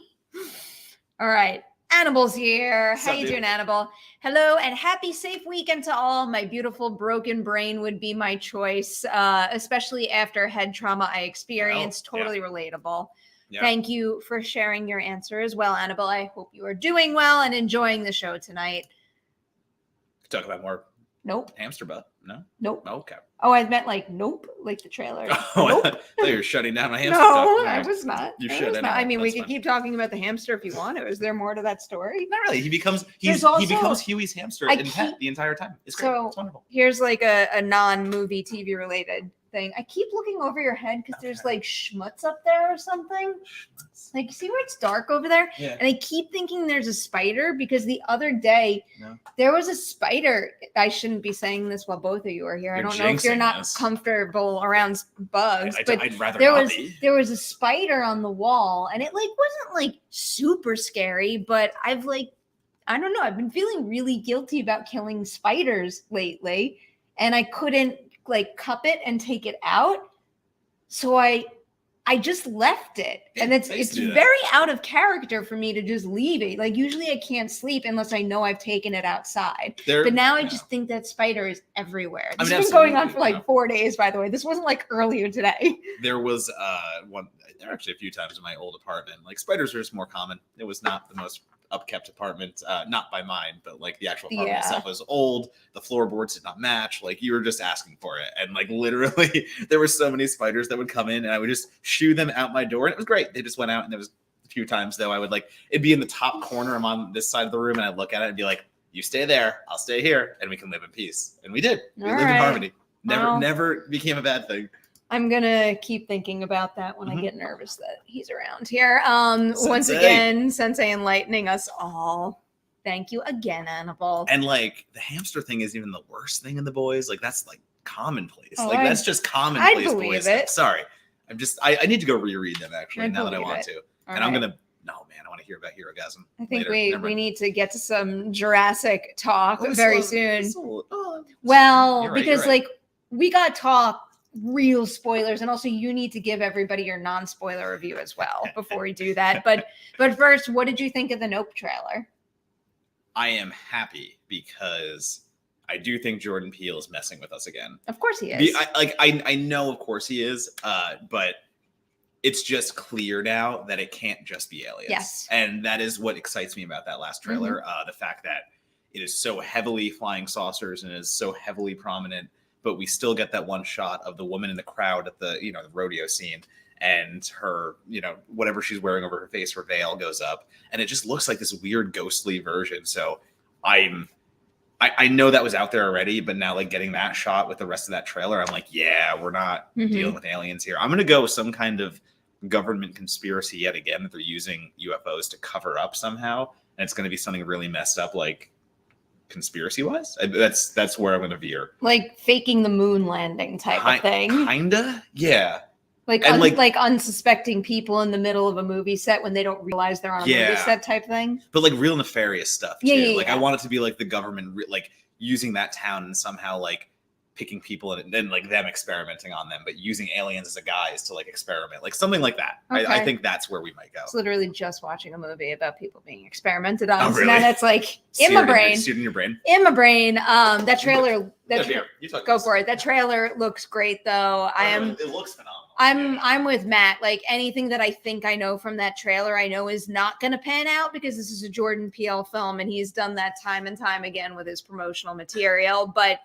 All right. Annabelle's here. What's How up, you dude? doing, Annabelle? Hello and happy safe weekend to all. My beautiful broken brain would be my choice, especially after head trauma I experienced. Oh, yeah. Totally relatable. Yeah. Thank you for sharing your answer as well, Annabelle. I hope you are doing well and enjoying the show tonight. Talk about more Nope. hamster butt. No? Nope. Okay. Oh, I meant like nope, like the trailer. Oh, Nope. I thought you were shutting down my hamster. No, talk. I No. was not. You I should was not. anyway. I mean, we That's could fine. keep talking about the hamster if you want to. Is there more to that story? Not really. He becomes he also- becomes Huey's hamster I and pet keep- the entire time. It's great. So- It's wonderful. Here's like a non-movie TV related thing. I keep looking over your head because there's Okay. like schmutz up there or something. Like, see where it's dark over there? Yeah. And I keep thinking there's a spider because the other day No. there was a spider. I shouldn't be saying this while both of you are here. I You're don't know if you're jinxing not this. comfortable around bugs, but I'd rather there not was be. there was a spider on the wall, and it like wasn't like super scary, but I don't know, I've been feeling really guilty about killing spiders lately, and I couldn't like cup it and take it out, so I just left it. And I it's used to do that. very out of character for me to just leave it. Like usually I can't sleep unless I know I've taken it outside. But now I just think that spider is everywhere. I This mean, has been going on absolutely, for like yeah. 4 days, by the way. This wasn't like earlier today. There was there were actually a few times in my old apartment. Like spiders were just more common. It was not the most upkept apartment, not by mine, but like the actual apartment Yeah. itself was old. The floorboards did not match. Like you were just asking for it, and like literally, there were so many spiders that would come in, and I would just shoo them out my door, and it was great. They just went out, and there was a few times though I would like it'd be in the top corner. I'm on this side of the room, and I'd look at it and be like, "You stay there, I'll stay here, and we can live in peace." And we did. We All lived in right. harmony. Well- Never became a bad thing. I'm gonna keep thinking about that when I Mhm. get nervous that he's around here. Once Sensei. again, Sensei enlightening us all. Thank you again, Annabelle. And like the hamster thing isn't even the worst thing in the boys. Like that's like commonplace. Oh, like that's just commonplace believe boys. it. Sorry. I'm just I need to go reread them actually I now that I believe want it. to. All And I'm right. gonna I want to hear about Herogasm. I think later. we need to get to some Jurassic talk Oh, very so- soon. so- Well, You're right, because you're right. like we got talk real spoilers, and also you need to give everybody your non-spoiler review as well before we do that. But first, what did you think of the Nope trailer? I am happy because I do think Jordan Peele is messing with us again. Of course he is. I know of course he is, but it's just clear now that it can't just be aliens. Yes. And that is what excites me about that last trailer. The fact that it is so heavily flying saucers and is so heavily prominent, but we still get that one shot of the woman in the crowd at the, the rodeo scene, and her, whatever she's wearing over her face, her veil goes up, and it just looks like this weird ghostly version. So I know that was out there already, but now like getting that shot with the rest of that trailer, I'm like, yeah, we're not dealing with aliens here. I'm going to go with some kind of government conspiracy yet again, that they're using UFOs to cover up somehow. And it's going to be something really messed up, like conspiracy wise. That's where I'm going to veer. Like faking the moon landing type of thing. Kinda. Yeah. Like, And, like unsuspecting people in the middle of a movie set when they don't realize they're on a movie Yeah. set type thing. But like real nefarious stuff too. Yeah, yeah, like yeah. I want it to be like the government, like using that town and somehow like picking people and then like them experimenting on them, but using aliens as a guise to like experiment, like something like that. Okay. I think that's where we might go. It's literally just watching a movie about people being experimented on. Oh, So really? now that's like in my brain. Seared in your brain. In my brain. That trailer. You talk Go for it. That trailer looks great, though. It looks phenomenal. I'm with Matt. Like anything that I think I know from that trailer, I know is not going to pan out because this is a Jordan Peele film, and he's done that time and time again with his promotional material. But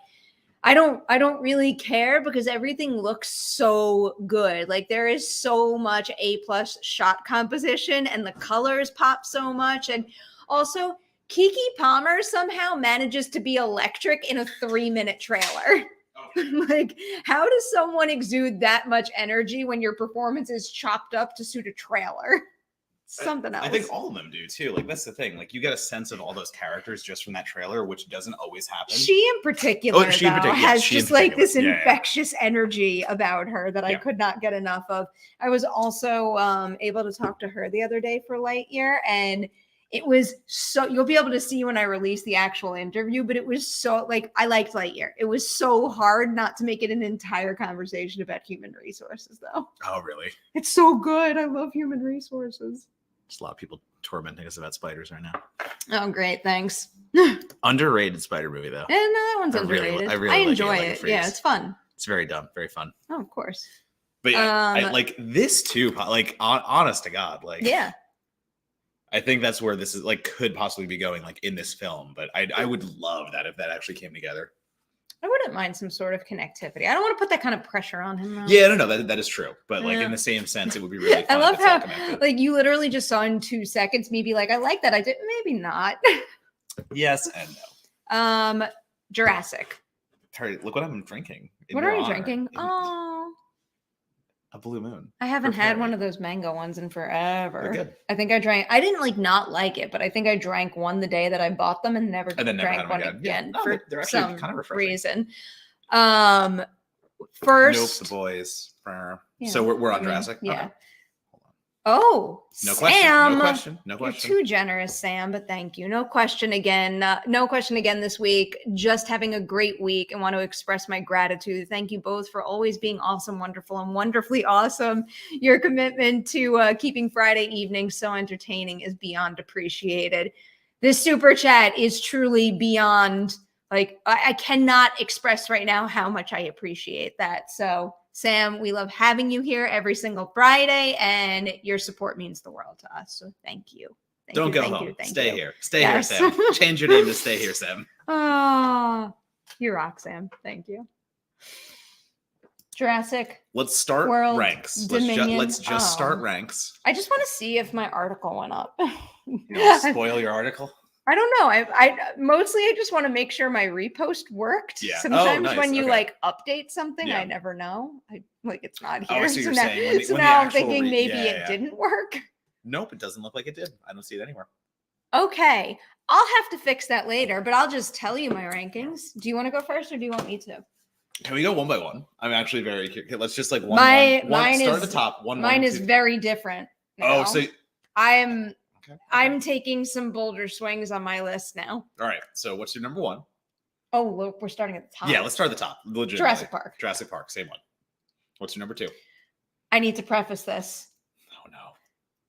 I don't really care because everything looks so good. Like there is so much A+ shot composition, and the colors pop so much, and also Keke Palmer somehow manages to be electric in a 3-minute trailer. Like, how does someone exude that much energy when your performance is chopped up to suit a trailer? Something else. I think all of them do too. Like that's the thing. Like you get a sense of all those characters just from that trailer, which doesn't always happen. She in particular, has just like this infectious energy about her that I could not get enough of. I was also able to talk to her the other day for Lightyear, and it was so, you'll be able to see when I release the actual interview, but it was so, like, I liked Lightyear. It was so hard not to make it an entire conversation about human resources, though. Oh, really? It's so good. I love human resources. There's a lot of people tormenting us about spiders right now. Oh, great. Thanks. Underrated spider movie, though. Yeah, no, that one's underrated. I enjoy it. Yeah, it's fun. It's very dumb. Very fun. Oh, of course. But yeah, I like this too. Like, honest to God, like, yeah. I think that's where this is like could possibly be going, like in this film. But I would love that if that actually came together. I wouldn't mind some sort of connectivity. I don't want to put that kind of pressure on him, though. Yeah, no, that is true. But like in the same sense, it would be really fun. I love how like you literally just saw in 2 seconds me be like, I like that. I did maybe not. Yes and no. Jurassic. Perri, look what I'm drinking. What are you drinking? A Blue Moon. I haven't had one of those mango ones in forever. They're good. I think I drank. I didn't like not like it, but I think I drank one the day that I bought them and never drank one again for some kind of reason. First, Nope, the boys. So we're on Jurassic. Yeah. Okay. Oh, no Sam. question. No question. You're too generous, Sam, but thank you. No question again. No question again this week. Just having a great week and want to express my gratitude. Thank you both for always being awesome, wonderful, and wonderfully awesome. Your commitment to keeping Friday evenings so entertaining is beyond appreciated. This super chat is truly beyond, like, I cannot express right now how much I appreciate that. So, Sam, we love having you here every single Friday, and your support means the world to us. So thank you. Don't go home. Stay here. Stay here, Sam. Change your name to Stay Here, Sam. Oh, you rock, Sam. Thank you. Jurassic. Let's start World ranks. Dominion. Let's just start ranks. I just want to see if my article went up. You want to spoil your article? I don't know. I mostly I just want to make sure my repost worked. Yeah. Sometimes when you like update something, I never know. It's not here. So now I'm thinking maybe it didn't work. Nope, it doesn't look like it did. I don't see it anywhere. Okay. I'll have to fix that later, but I'll just tell you my rankings. Do you want to go first or do you want me to? Can we go one by one? I'm actually very curious. Let's just like mine start is at the top. Mine is very different now. Oh, so I'm taking some bolder swings on my list now. All right. So what's your number one? Oh, look, we're starting at the top. Yeah, let's start at the top. Jurassic Park. Jurassic Park, same one. What's your number two? I need to preface this. Oh no.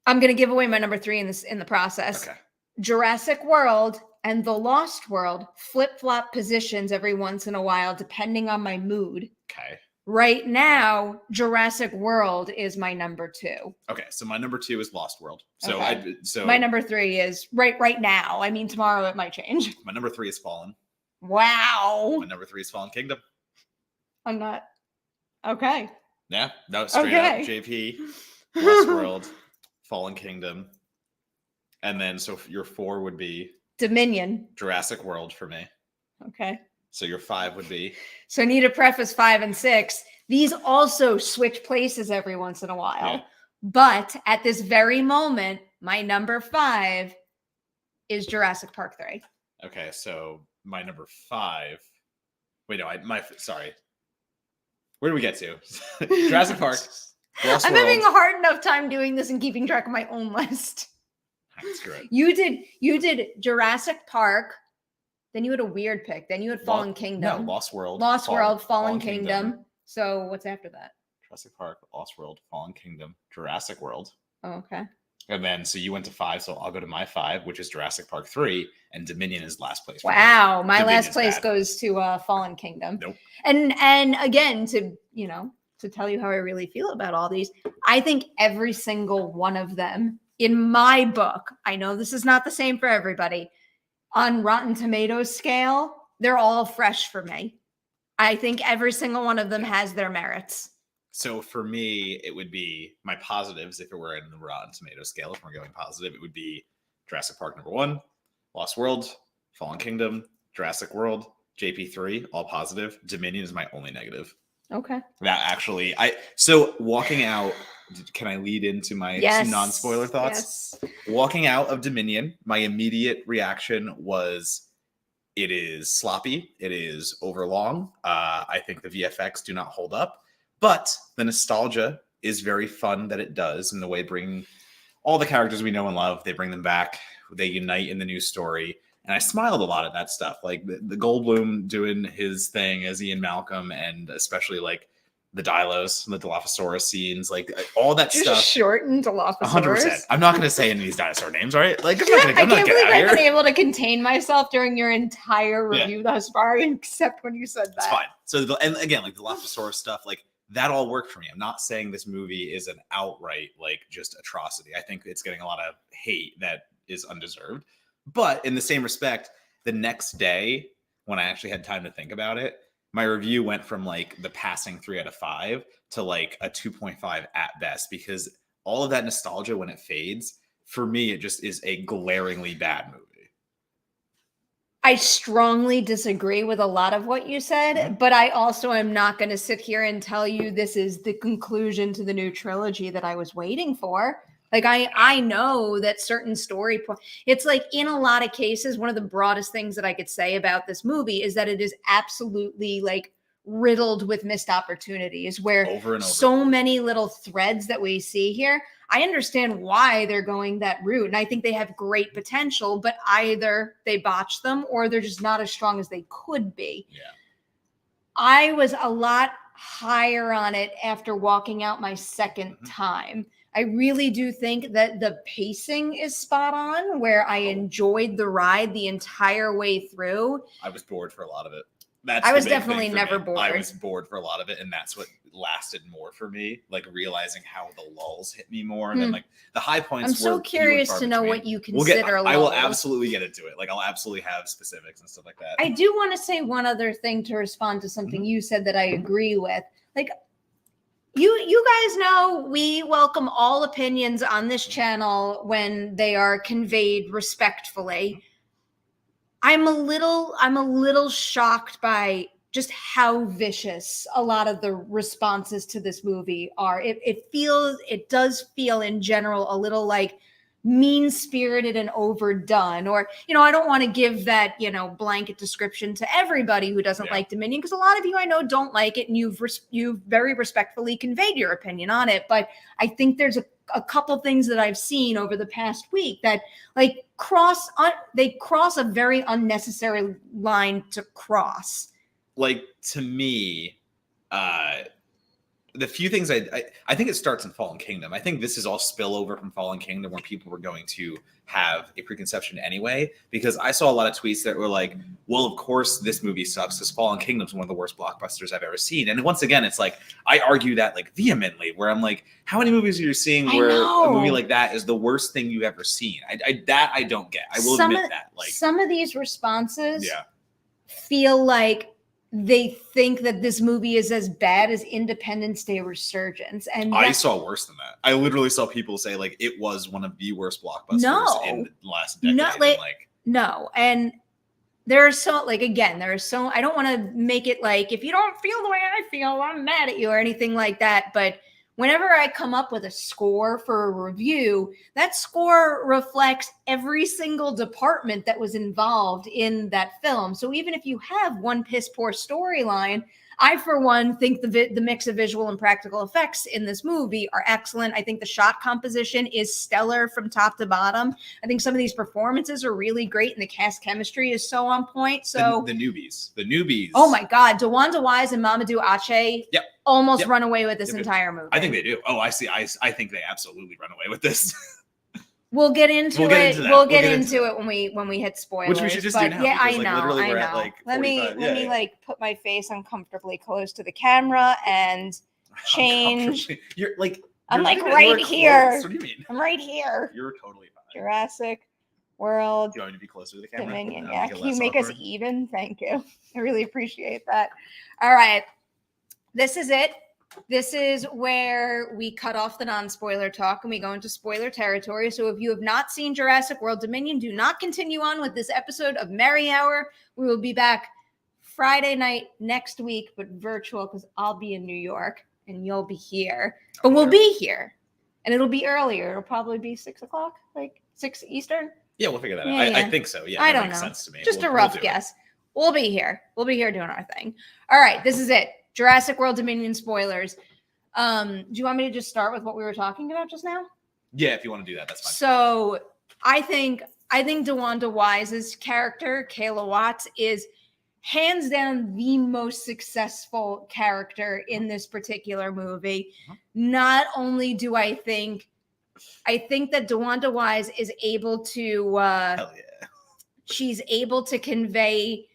I'm going to give away my number 3 in the process. Okay. Jurassic World and The Lost World flip-flop positions every once in a while depending on my mood. Okay. Right now, Jurassic World is my number 2. Okay, so my number 2 is Lost World. So okay. My number 3 is right now. I mean, tomorrow it might change. My number 3 is Fallen. Wow. My number 3 is Fallen Kingdom. I'm not. Okay. Yeah, no, straight up JP, Lost World, Fallen Kingdom. And then, so your 4 would be Dominion. Jurassic World for me. Okay. So your 5 would be. So need to preface 5 and 6. These also switch places every once in a while. Yeah. But at this very moment, my number 5 is Jurassic Park 3. Okay, so my number 5. Wait, no, sorry. Where do we get to? Jurassic Park. Lost I'm World. having a hard enough time doing this and keeping track of my own list. That's great. You did Jurassic Park, Then you had a weird pick. Then you had Fallen Kingdom. No, Lost World. Lost World, Fallen Kingdom. So what's after that? Jurassic Park, Lost World, Fallen Kingdom, Jurassic World. Oh, okay. And then, so you went to 5, so I'll go to my 5, which is Jurassic Park 3, and Dominion is last place. Wow, my Dominion's last place bad. goes to Fallen Kingdom. Nope. And again, to tell you how I really feel about all these, I think every single one of them, in my book, I know this is not the same for everybody, on Rotten Tomatoes scale, they're all fresh for me. I think every single one of them has their merits. So for me, it would be my positives. If it were in the Rotten Tomatoes scale, if we're going positive, it would be Jurassic Park number 1, Lost World, Fallen Kingdom, Jurassic World, JP3, all positive. Dominion is my only negative. Okay. That actually, so walking out, can I lead into my non-spoiler thoughts? Yes. Walking out of Dominion, my immediate reaction was, it is sloppy. It is overlong. I think the VFX do not hold up. But the nostalgia is very fun that it does, and the way bringing all the characters we know and love, they bring them back, they unite in the new story. And I smiled a lot at that stuff, like the Goldblum doing his thing as Ian Malcolm, and especially like the Dilos, the Dilophosaurus scenes, like all that stuff. Shortened Dilophosaurus. 100%. I'm not going to say any of these dinosaur names, all right? Like, I can't believe I've been able to contain myself during your entire review thus far, except when you said that. It's fine. So, and again, like the Dilophosaurus stuff, like, that all worked for me. I'm not saying this movie is an outright, like, just atrocity. I think it's getting a lot of hate that is undeserved. But in the same respect, the next day, when I actually had time to think about it, my review went from, like, the passing 3 out of 5 to, like, a 2.5 at best. Because all of that nostalgia, when it fades, for me, it just is a glaringly bad movie. I strongly disagree with a lot of what you said, but I also am not going to sit here and tell you this is the conclusion to the new trilogy that I was waiting for. Like, I know that certain story it's like, in a lot of cases, one of the broadest things that I could say about this movie is that it is absolutely, like, riddled with missed opportunities, where over and over. So many little threads that we see here. I understand why they're going that route, and I think they have great potential, but either they botch them or they're just not as strong as they could be. Yeah. I was a lot higher on it after walking out my second time. I really do think that the pacing is spot on, where I enjoyed the ride the entire way through. I was bored for a lot of it. I was definitely never bored. I was bored for a lot of it, and that's what lasted more for me. Like, realizing how the lulls hit me more than like the high points. I'm so curious to know what you consider lulls. I will absolutely get into it. Like, I'll absolutely have specifics and stuff like that. I do want to say one other thing to respond to something you said that I agree with. Like, you guys know we welcome all opinions on this channel when they are conveyed respectfully. I'm a little shocked by just how vicious a lot of the responses to this movie are. It does feel in general a little like mean-spirited and overdone, or, I don't want to give that, blanket description to everybody who doesn't like Dominion, because a lot of you I know don't like it, and you've very respectfully conveyed your opinion on it. But I think there's a couple things that I've seen over the past week that, like, cross a very unnecessary line to cross. Like, to me, the few things I think it starts in Fallen Kingdom. I think this is all spillover from Fallen Kingdom, where people were going to have a preconception anyway, because I saw a lot of tweets that were like, well, of course this movie sucks because Fallen Kingdom is one of the worst blockbusters I've ever seen. And once again, it's like, I argue that, like, vehemently, where I'm like, how many movies are you seeing where a movie like that is the worst thing you've ever seen? I don't get. I will admit that. Like, some of these responses feel like they think that this movie is as bad as Independence Day Resurgence. And I saw worse than that. I literally saw people say, like, it was one of the worst blockbusters in the last decade. No. And there are so, like, again, I don't want to make it like, if you don't feel the way I feel, I'm mad at you or anything like that. But whenever I come up with a score for a review, that score reflects every single department that was involved in that film. So even if you have one piss poor storyline, I, for one, think the mix of visual and practical effects in this movie are excellent. I think the shot composition is stellar from top to bottom. I think some of these performances are really great, and the cast chemistry is so on point. So the newbies. Oh my God, DeWanda Wise and Mamadou Ache Yep. almost run away with this entire movie. I think they do. Oh, I see. I think they absolutely run away with this. We'll get into it. We'll get into it when we hit spoilers. Which we should just do now. Yeah, because, literally we're at like 45. Let me like put my face uncomfortably close to the camera and change. You're like I'm like right here. What do you mean? I'm right here. You're totally fine. Jurassic World Do you want me to be closer to the camera? Dominion. No, Yeah, make it can you less make us awkward? even? Thank you. I really appreciate that. All right, this is it. This is where we cut off the non-spoiler talk and we go into spoiler territory. So if you have not seen Jurassic World Dominion, do not continue on with this episode of Merri Hour. We will be back Friday night next week, but virtual because I'll be in New York and you'll be here. But we'll be here and it'll be earlier. It'll probably be 6 o'clock, like 6 Eastern. Yeah, we'll figure that out. Yeah, I think so. Yeah, I that don't makes know. sense to me. Just We'll a rough do it. guess. We'll be here. We'll be here doing our thing. All right, this is it. Jurassic World Dominion spoilers. Do you want me to just start with what we were talking about just now? Yeah, if you want to do that, that's fine. So I think DeWanda Wise's character, Kayla Watts, is hands down the most successful character in this particular movie. Not only do I think that DeWanda Wise is able to Hell yeah. she's able to convey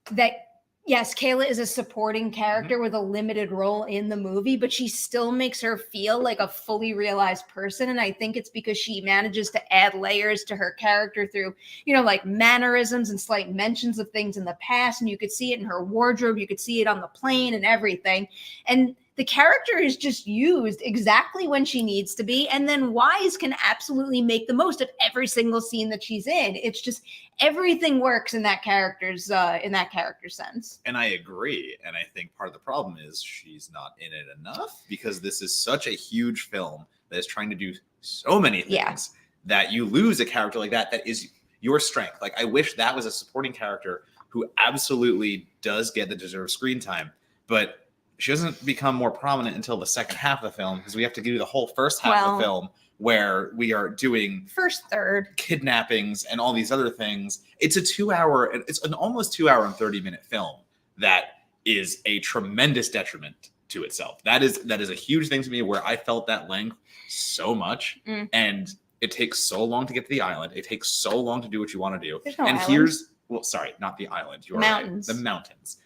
that yes, Kayla is a supporting character with a limited role in the movie, but she still makes her feel like a fully realized person. And I think it's because she manages to add layers to her character through, like mannerisms and slight mentions of things in the past. And you could see it in her wardrobe. You could see it on the plane and everything. And the character is just used exactly when she needs to be. And then Wise can absolutely make the most of every single scene that she's in. It's just everything works in that character's sense. And I agree. And I think part of the problem is she's not in it enough because this is such a huge film that is trying to do so many things that you lose a character like that is your strength. Like I wish that was a supporting character who absolutely does get the deserved screen time, but she doesn't become more prominent until the second half of the film because we have to do the whole first half of the film where we are doing first third kidnappings and all these other things. It's an almost 2 hour and 30-minute film that is a tremendous detriment to itself. That is a huge thing to me where I felt that length so much and it takes so long to get to the island. It takes so long to do what you want to do. There's no and island. Sorry, not the island. You're Mountains. Right. The mountains.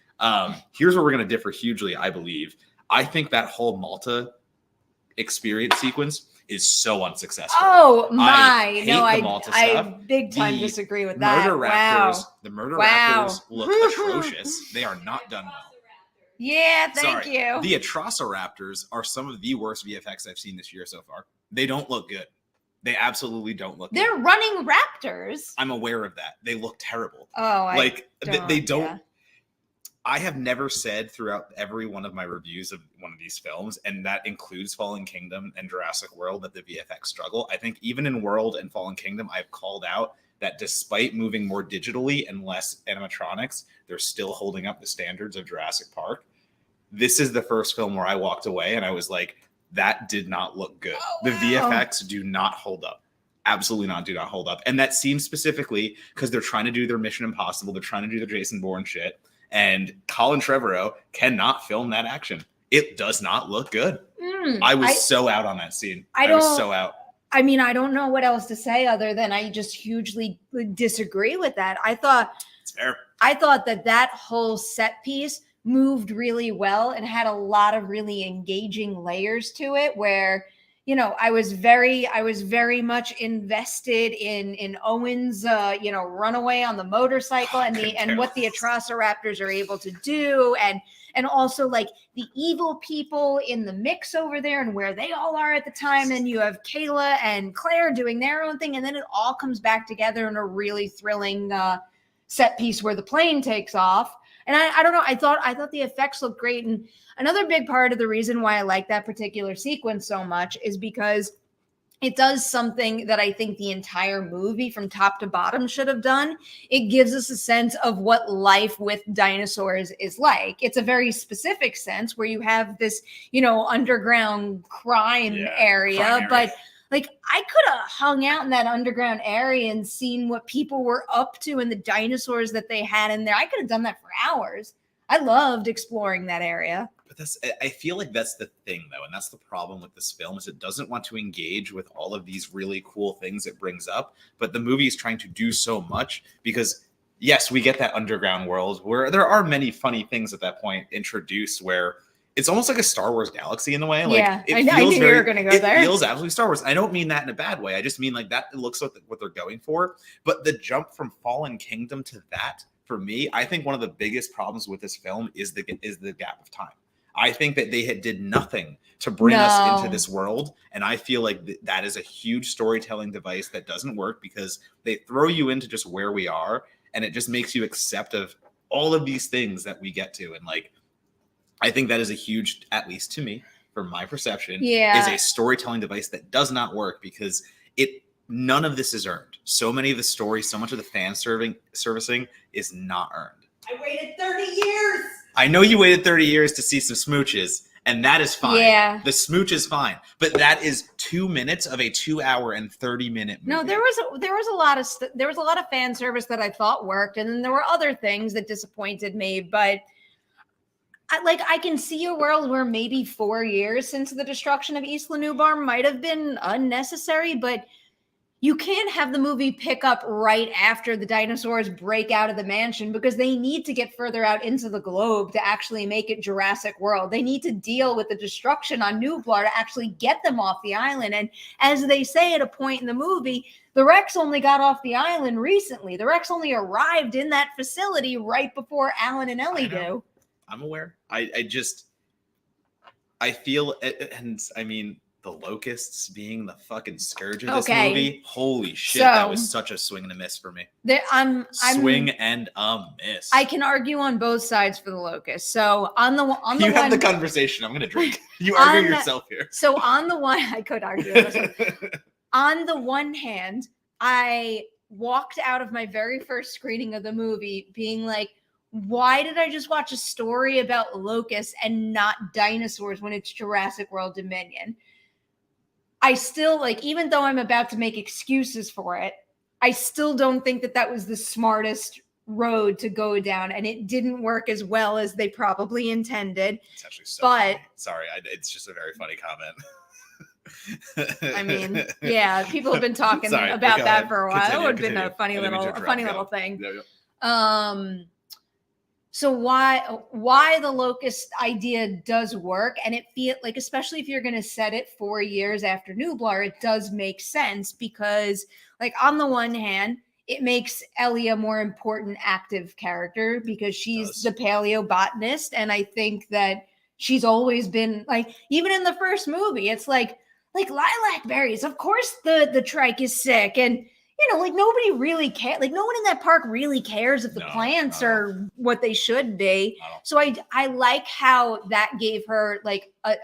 Here's where we're going to differ hugely, I believe. I think that whole Malta experience sequence is so unsuccessful. Oh my! I big time disagree with that. The murder raptors look atrocious. They are not done well. Yeah, thank you. The Atrociraptors are some of the worst VFX I've seen this year so far. They don't look good. They absolutely don't look good. They're running raptors. I'm aware of that. They look terrible. Oh, they don't. Yeah. I have never said throughout every one of my reviews of one of these films, and that includes Fallen Kingdom and Jurassic World, that the VFX struggle. I think even in World and Fallen Kingdom, I've called out that despite moving more digitally and less animatronics, they're still holding up the standards of Jurassic Park. This is the first film where I walked away and I was like, that did not look good. Oh, wow. The VFX do not hold up. Absolutely do not hold up. And that seems specifically because they're trying to do their Mission Impossible. They're trying to do the Jason Bourne shit. And Colin Trevorrow cannot film that action. It does not look good. I was so out on that scene. I was so out. I mean, I don't know what else to say other than I just hugely disagree with that. I thought it's fair. I thought that whole set piece moved really well and had a lot of really engaging layers to it where, I was very much invested in Owen's, runaway on the motorcycle and what the Atrociraptors are able to do. And also like the evil people in the mix over there and where they all are at the time. And you have Kayla and Claire doing their own thing. And then it all comes back together in a really thrilling set piece where the plane takes off. And I don't know, I thought the effects looked great. And another big part of the reason why I like that particular sequence so much is because it does something that I think the entire movie from top to bottom should have done. It gives us a sense of what life with dinosaurs is like. It's a very specific sense where you have this, underground crime area, but like I could have hung out in that underground area and seen what people were up to and the dinosaurs that they had in there. I could have done that for hours. I loved exploring that area. But I feel like that's the thing, though, and that's the problem with this film, is it doesn't want to engage with all of these really cool things it brings up, but the movie is trying to do so much because, yes, we get that underground world where there are many funny things at that point introduced where it's almost like a Star Wars galaxy in a way. Like, yeah, I knew you were going to go there. It feels absolutely Star Wars. I don't mean that in a bad way. I just mean like that it looks like what they're going for, but the jump from Fallen Kingdom to that, for me, I think one of the biggest problems with this film is the gap of time. I think that they did nothing to bring us into this world. And I feel like that is a huge storytelling device that doesn't work because they throw you into just where we are. And it just makes you accept of all of these things that we get to. And like, I think that is a huge, at least to me, from my perception, is a storytelling device that does not work because none of this is earned. So many of the stories, so much of the fan servicing is not earned. I waited 30 years. I know you waited 30 years to see some smooches, and that is fine. Yeah. The smooch is fine. But that is 2 minutes of a 2 hour and 30-minute movie. No, there was a lot of fan service that I thought worked, and then there were other things that disappointed me, but I can see a world where maybe 4 years since the destruction of Isla Nublar might have been unnecessary, but you can't have the movie pick up right after the dinosaurs break out of the mansion because they need to get further out into the globe to actually make it Jurassic World. They need to deal with the destruction on Nublar to actually get them off the island. And as they say at a point in the movie, the Rex only got off the island recently. The Rex only arrived in that facility right before Alan and Ellie do. I'm aware. I feel, and I mean, the locusts being the fucking scourge of this movie. Holy shit, that was such a swing and a miss for me. Swing and a miss. I can argue on both sides for the locusts. So you have the conversation. I'm gonna drink. You argue yourself here. So on the one, I could argue. On the one hand, I walked out of my very first screening of the movie being like, why did I just watch a story about locusts and not dinosaurs when it's Jurassic World Dominion? I still, even though I'm about to make excuses for it, I still don't think that was the smartest road to go down, and it didn't work as well as they probably intended. It's actually so funny. Sorry, it's just a very funny comment. I mean, yeah, people have been talking about that for a while. That would have been a funny little thing. Yeah. So why the locust idea does work, and it feel like, especially if you're going to set it 4 years after Nublar, it does make sense because, on the one hand, it makes Ellie a more important active character because she's the paleobotanist, and I think that she's always been even in the first movie, it's like lilac berries. Of course, the trike is sick, and nobody really cares. No one in that park really cares if the plants are what they should be. So I like how that gave her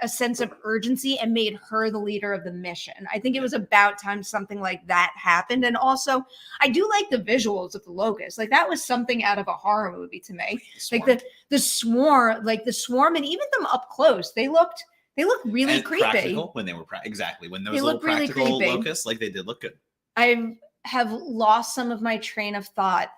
a sense of urgency and made her the leader of the mission. I think it was about time something like that happened. And also, I do like the visuals of the locusts. That was something out of a horror movie to me. The swarm, and even them up close, they looked really creepy. Practical when they were exactly when those little practical locusts, they did look good. I have lost some of my train of thought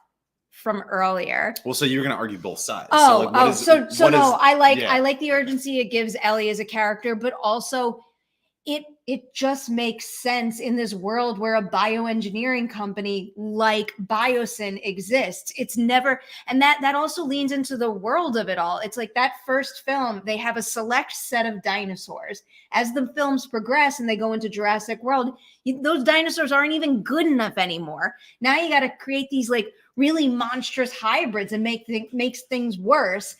from earlier. Well, so you're going to argue both sides. I like the urgency it gives Ellie as a character, but also it just makes sense in this world where a bioengineering company like Biosyn exists. It's never, and that also leans into the world of it all. It's like that first film, they have a select set of dinosaurs. As the films progress and they go into Jurassic World, those dinosaurs aren't even good enough anymore. Now you got to create these really monstrous hybrids and makes things worse.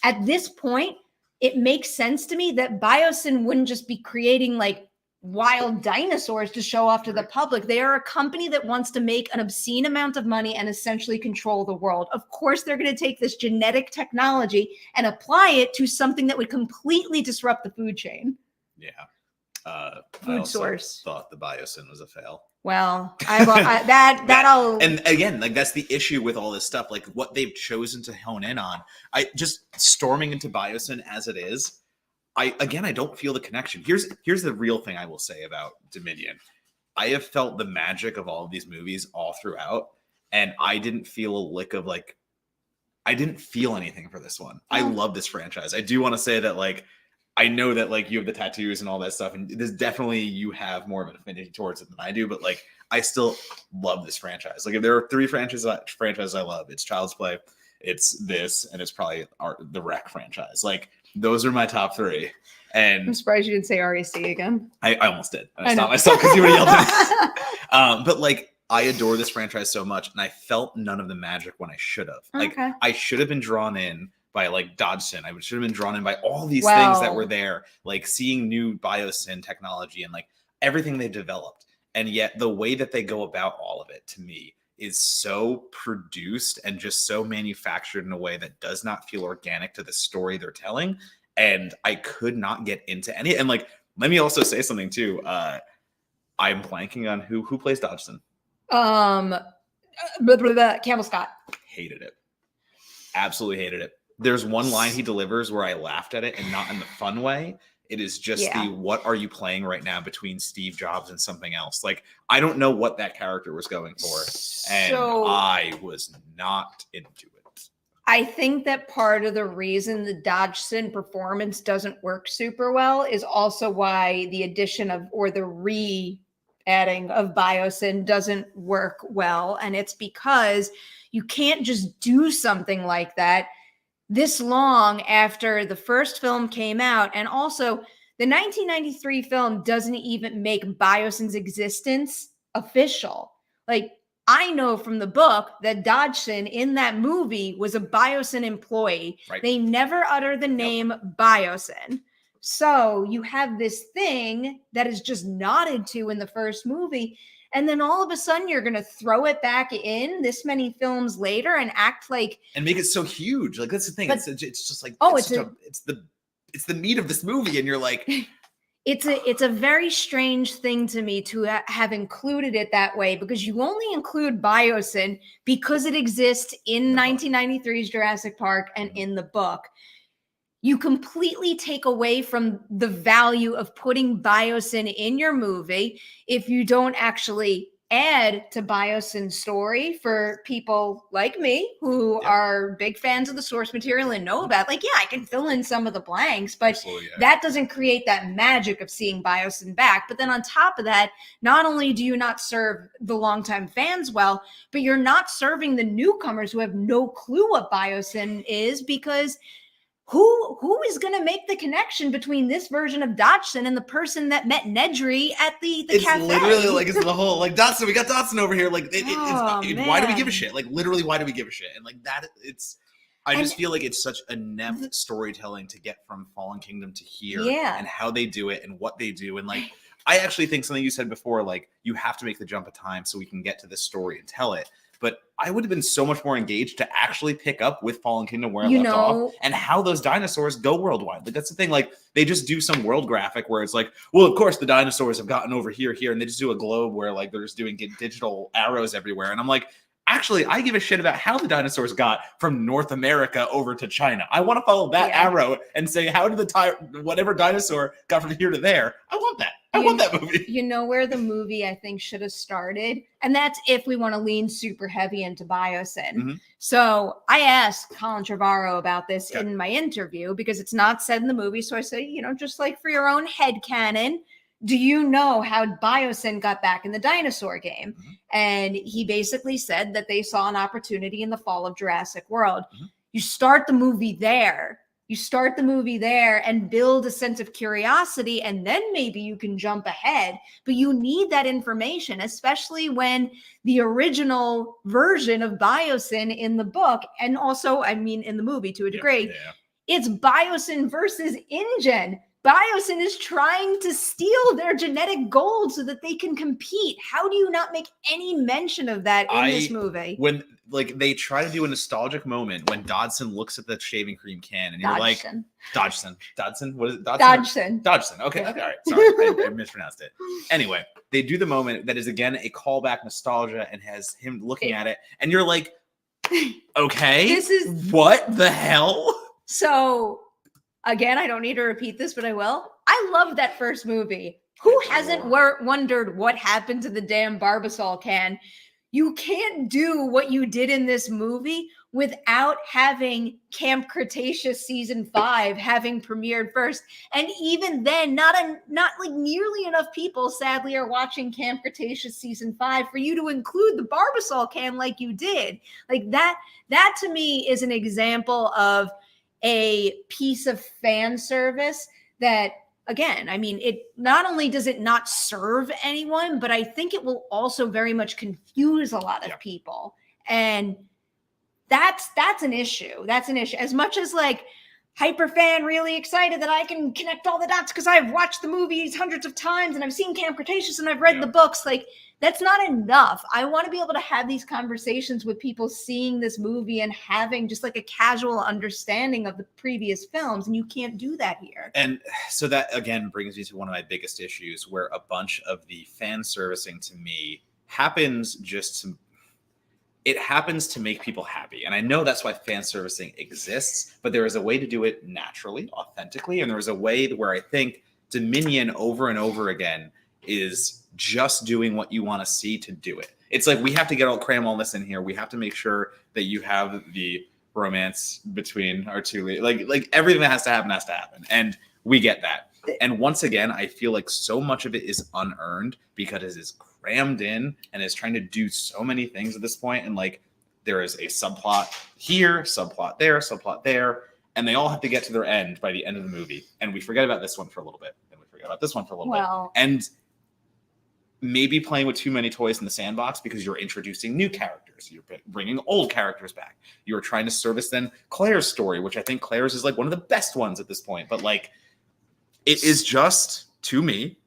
At this point, it makes sense to me that Biosyn wouldn't just be creating wild dinosaurs to show off to the public. They are a company that wants to make an obscene amount of money and essentially control the world. Of course, they're going to take this genetic technology and apply it to something that would completely disrupt the food chain. Yeah. I Food also source. thought the Biosyn was a fail. Well, that'll And again, like that's the issue with all this stuff. Like what they've chosen to hone in on. I just storming into Biosyn as it is. I don't feel the connection. Here's the real thing I will say about Dominion. I have felt the magic of all of these movies all throughout, and I didn't feel a lick of like. I didn't feel anything for this one. I love this franchise. I do want to say that like. I know that like you have the tattoos and all that stuff, and there's definitely you have more of an affinity towards it than I do. But like, I still love this franchise. Like, if there are three franchises I love, it's Child's Play, it's this, and it's probably the Wreck franchise. Like, those are my top three. And I'm surprised you didn't say REC again. I almost did. I stopped myself because you would have yelled at me. But like, I adore this franchise so much, and I felt none of the magic when I should have. Like, I should have been drawn in by like Dodgson. I should have been drawn in by all these things that were there, like seeing new Biosyn technology and like everything they've developed. And yet the way that they go about all of it to me is so produced and just so manufactured in a way that does not feel organic to the story they're telling. And I could not get into any. And like, let me also say something too. I'm blanking on who plays Dodgson. Campbell Scott. Hated it. Absolutely hated it. There's one line he delivers where I laughed at it, and not in the fun way. It is just what are you playing right now between Steve Jobs and something else? Like, I don't know what that character was going for, and I was not into it. I think that part of the reason the Dodgson performance doesn't work super well is also why the addition of, or the re-adding of Biosyn doesn't work well. And it's because you can't just do something like that this long after the first film came out. And also, the 1993 film doesn't even make Biosyn's existence official. Like, I know from the book that Dodgson in that movie was a Biosyn employee. Right. They never utter the name Biosyn. So you have this thing that is just nodded to in the first movie. And then all of a sudden you're going to throw it back in this many films later and act like, and make it so huge. Like, that's the thing. It's just like, it's the meat of this movie. And you're like, it's a very strange thing to me to have included it that way, because you only include Biosyn because it exists in 1993's Jurassic Park and in the book. You completely take away from the value of putting Biosyn in your movie if you don't actually add to Biosyn's story for people like me who are big fans of the source material and know about, like, I can fill in some of the blanks, but that doesn't create that magic of seeing Biosyn back. But then on top of that, not only do you not serve the longtime fans well, but you're not serving the newcomers who have no clue what Biosyn is, because who is going to make the connection between this version of Dodgson and the person that met Nedry at the cafe? It's literally like, it's the whole like, Dodgson, we got Dodgson over here. Like, why do we give a shit? Like, literally, why do we give a shit? And like that, I just feel like it's such inept storytelling to get from Fallen Kingdom to here, and how they do it and what they do. And like, I actually think something you said before, like, you have to make the jump of time so we can get to this story and tell it. But I would have been so much more engaged to actually pick up with Fallen Kingdom where I left off, and how those dinosaurs go worldwide. Like, that's the thing. Like, they just do some world graphic where it's like, well, of course the dinosaurs have gotten over here, and they just do a globe where like they're just doing digital arrows everywhere. And I'm like, actually, I give a shit about how the dinosaurs got from North America over to China. I want to follow that arrow and say, how did whatever dinosaur got from here to there? I want that. I want that movie. You know where the movie, I think, should have started? And that's if we want to lean super heavy into Biosyn. Mm-hmm. So I asked Colin Trevorrow about this in my interview, because it's not said in the movie. So I say, just like for your own headcanon, do you know how Biosyn got back in the dinosaur game? Mm-hmm. And he basically said that they saw an opportunity in the fall of Jurassic World. Mm-hmm. You start the movie there. And build a sense of curiosity, and then maybe you can jump ahead. But you need that information, especially when the original version of Biosyn in the book, and also, I mean, in the movie to a degree, it's Biosyn versus InGen. Biosyn is trying to steal their genetic gold so that they can compete. How do you not make any mention of that in this movie? When like they try to do a nostalgic moment when Dodson looks at the shaving cream can, and you're like, Dodson. What is it? Dodson. Okay, Yeah. okay, all right. Sorry, I mispronounced it. Anyway, they do the moment that is again a callback nostalgia and has him looking at it, and you're like, okay, this is what the hell? So again, I don't need to repeat this, but I will. I love that first movie. Who hasn't wondered what happened to the damn Barbasol can? You can't do what you did in this movie without having Camp Cretaceous season 5 having premiered first. And even then, not like nearly enough people, sadly, are watching Camp Cretaceous season 5 for you to include the Barbasol can like you did. Like that to me is an example of a piece of fan service that, again, I mean, it not only does it not serve anyone, but I think it will also very much confuse a lot of people. And that's an issue. That's an issue. As much as like hyper fan, really excited that I can connect all the dots because I've watched the movies hundreds of times and I've seen Camp Cretaceous and I've read the books. Like, that's not enough. I want to be able to have these conversations with people seeing this movie and having just like a casual understanding of the previous films. And you can't do that here. And so that again brings me to one of my biggest issues, where a bunch of the fan servicing to me happens it happens to make people happy. And I know that's why fan servicing exists, but there is a way to do it naturally, authentically. And there is a way where I think Dominion over and over again is just doing what you want to see to do it. It's like, we have to cram all this in here. We have to make sure that you have the romance between our two, like everything that has to happen. And we get that. And once again, I feel like so much of it is unearned because it is crammed in and is trying to do so many things at this point. And like, there is a subplot here, subplot there, and they all have to get to their end by the end of the movie. And we forget about this one for a little bit, and we forget about this one for a little bit. And maybe playing with too many toys in the sandbox because you're introducing new characters. You're bringing old characters back. You're trying to service then Claire's story, which I think Claire's is like one of the best ones at this point. But like, it is just, to me,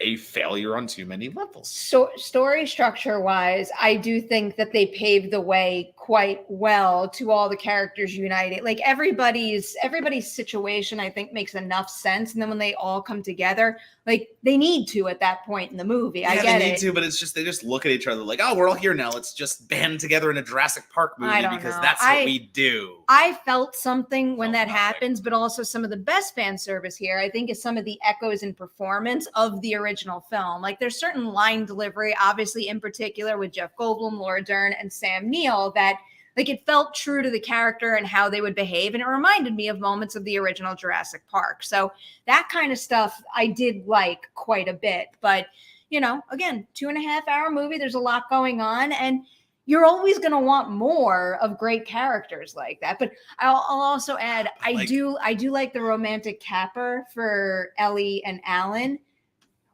a failure on too many levels. So story structure wise, I do think that they paved the way quite well to all the characters uniting. Like everybody's situation, I think, makes enough sense. And then when they all come together, like they need to at that point in the movie. I get they need to, but it's just, they just look at each other like, oh, we're all here now. Let's just band together in a Jurassic Park movie because that's what we do. I felt something when that happens, but also some of the best fan service here, I think, is some of the echoes in performance of the original film. Like there's certain line delivery, obviously in particular with Jeff Goldblum, Laura Dern, and Sam Neill, that like it felt true to the character and how they would behave. And it reminded me of moments of the original Jurassic Park. So that kind of stuff I did like quite a bit. But, you know, again, 2.5 hour movie, there's a lot going on. And you're always going to want more of great characters like that. But I'll also add, I do like the romantic capper for Ellie and Alan,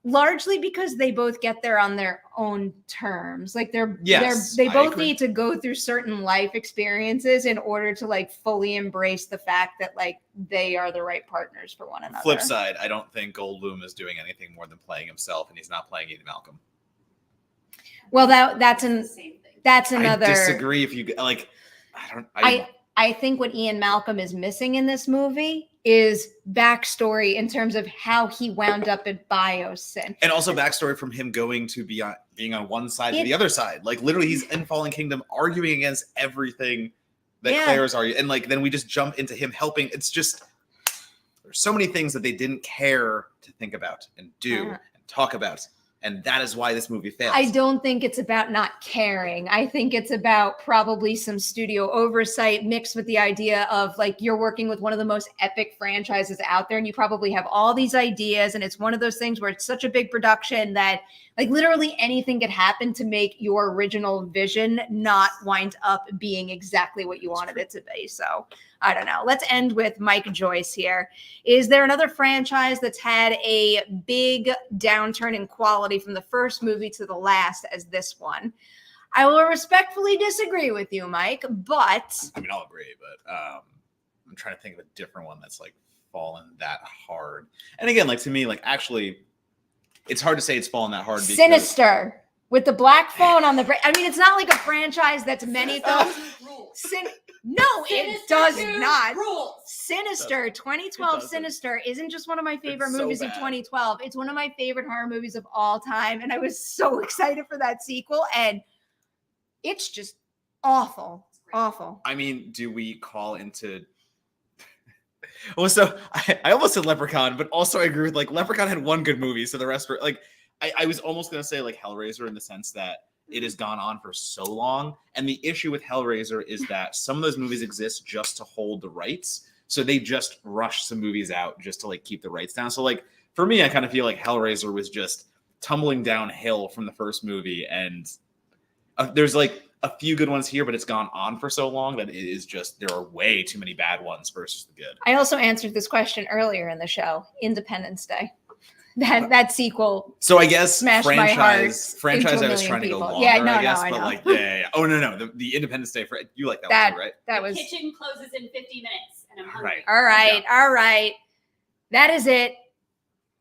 largely because they both get there on their own terms. Like they both need to go through certain life experiences in order to like fully embrace the fact that like they are the right partners for one another. Flip side, I don't think Goldblum is doing anything more than playing himself, and he's not playing Ian Malcolm. Well, that's another. I disagree. If you like, I think what Ian Malcolm is missing in this movie is backstory in terms of how he wound up at Biosyn. And also backstory from him going to being on one side to the other side. Like literally he's in Fallen Kingdom arguing against everything that Claire's arguing. And like, then we just jump into him helping. It's just, there's so many things that they didn't care to think about and do and talk about. And that is why this movie fails. I don't think it's about not caring. I think it's about probably some studio oversight mixed with the idea of like you're working with one of the most epic franchises out there and you probably have all these ideas. And it's one of those things where it's such a big production that like literally anything could happen to make your original vision not wind up being exactly what you wanted it to be. So I don't know. Let's end with Mike Joyce here. Is there another franchise that's had a big downturn in quality from the first movie to the last as this one? I will respectfully disagree with you, Mike, but... I mean, I'll agree, but I'm trying to think of a different one that's like fallen that hard. And again, like to me, like actually, it's hard to say it's fallen that hard. Because, Sinister. with the black phone on the break. I mean, it's not like a franchise that's many films. No, it does not. Sinister, 2012 Sinister isn't just one of my favorite It's so movies of bad. 2012. It's one of my favorite horror movies of all time. And I was so excited for that sequel. And it's just awful. Awful. I mean, do we call into... Well, so I almost said Leprechaun, but also I agree with, like, Leprechaun had one good movie, so the rest were, like, I was almost going to say, like, Hellraiser in the sense that it has gone on for so long. And the issue with Hellraiser is that some of those movies exist just to hold the rights. So they just rush some movies out just to, like, keep the rights down. So, like, for me, I kind of feel like Hellraiser was just tumbling downhill from the first movie. And there's, like, a few good ones here, but it's gone on for so long that it is just, there are way too many bad ones versus the good. I also answered this question earlier in the show, Independence Day. That sequel. So I guess smashed my heart franchise into a I was million trying to go people. longer, Yeah, no, I guess, I but know. like, yeah. Oh, no. The Independence Day, you like that one too, right? That The was kitchen closes in 50 minutes, and I'm hungry. Right. all right. That is it.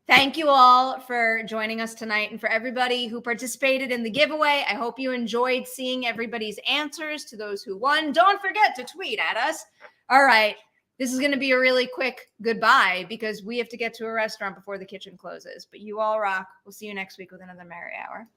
Thank you all for joining us tonight, and for everybody who participated in the giveaway. I hope you enjoyed seeing everybody's answers to those who won. Don't forget to tweet at us. All right. This is going to be a really quick goodbye because we have to get to a restaurant before the kitchen closes. But you all rock. We'll see you next week with another Merri Hour.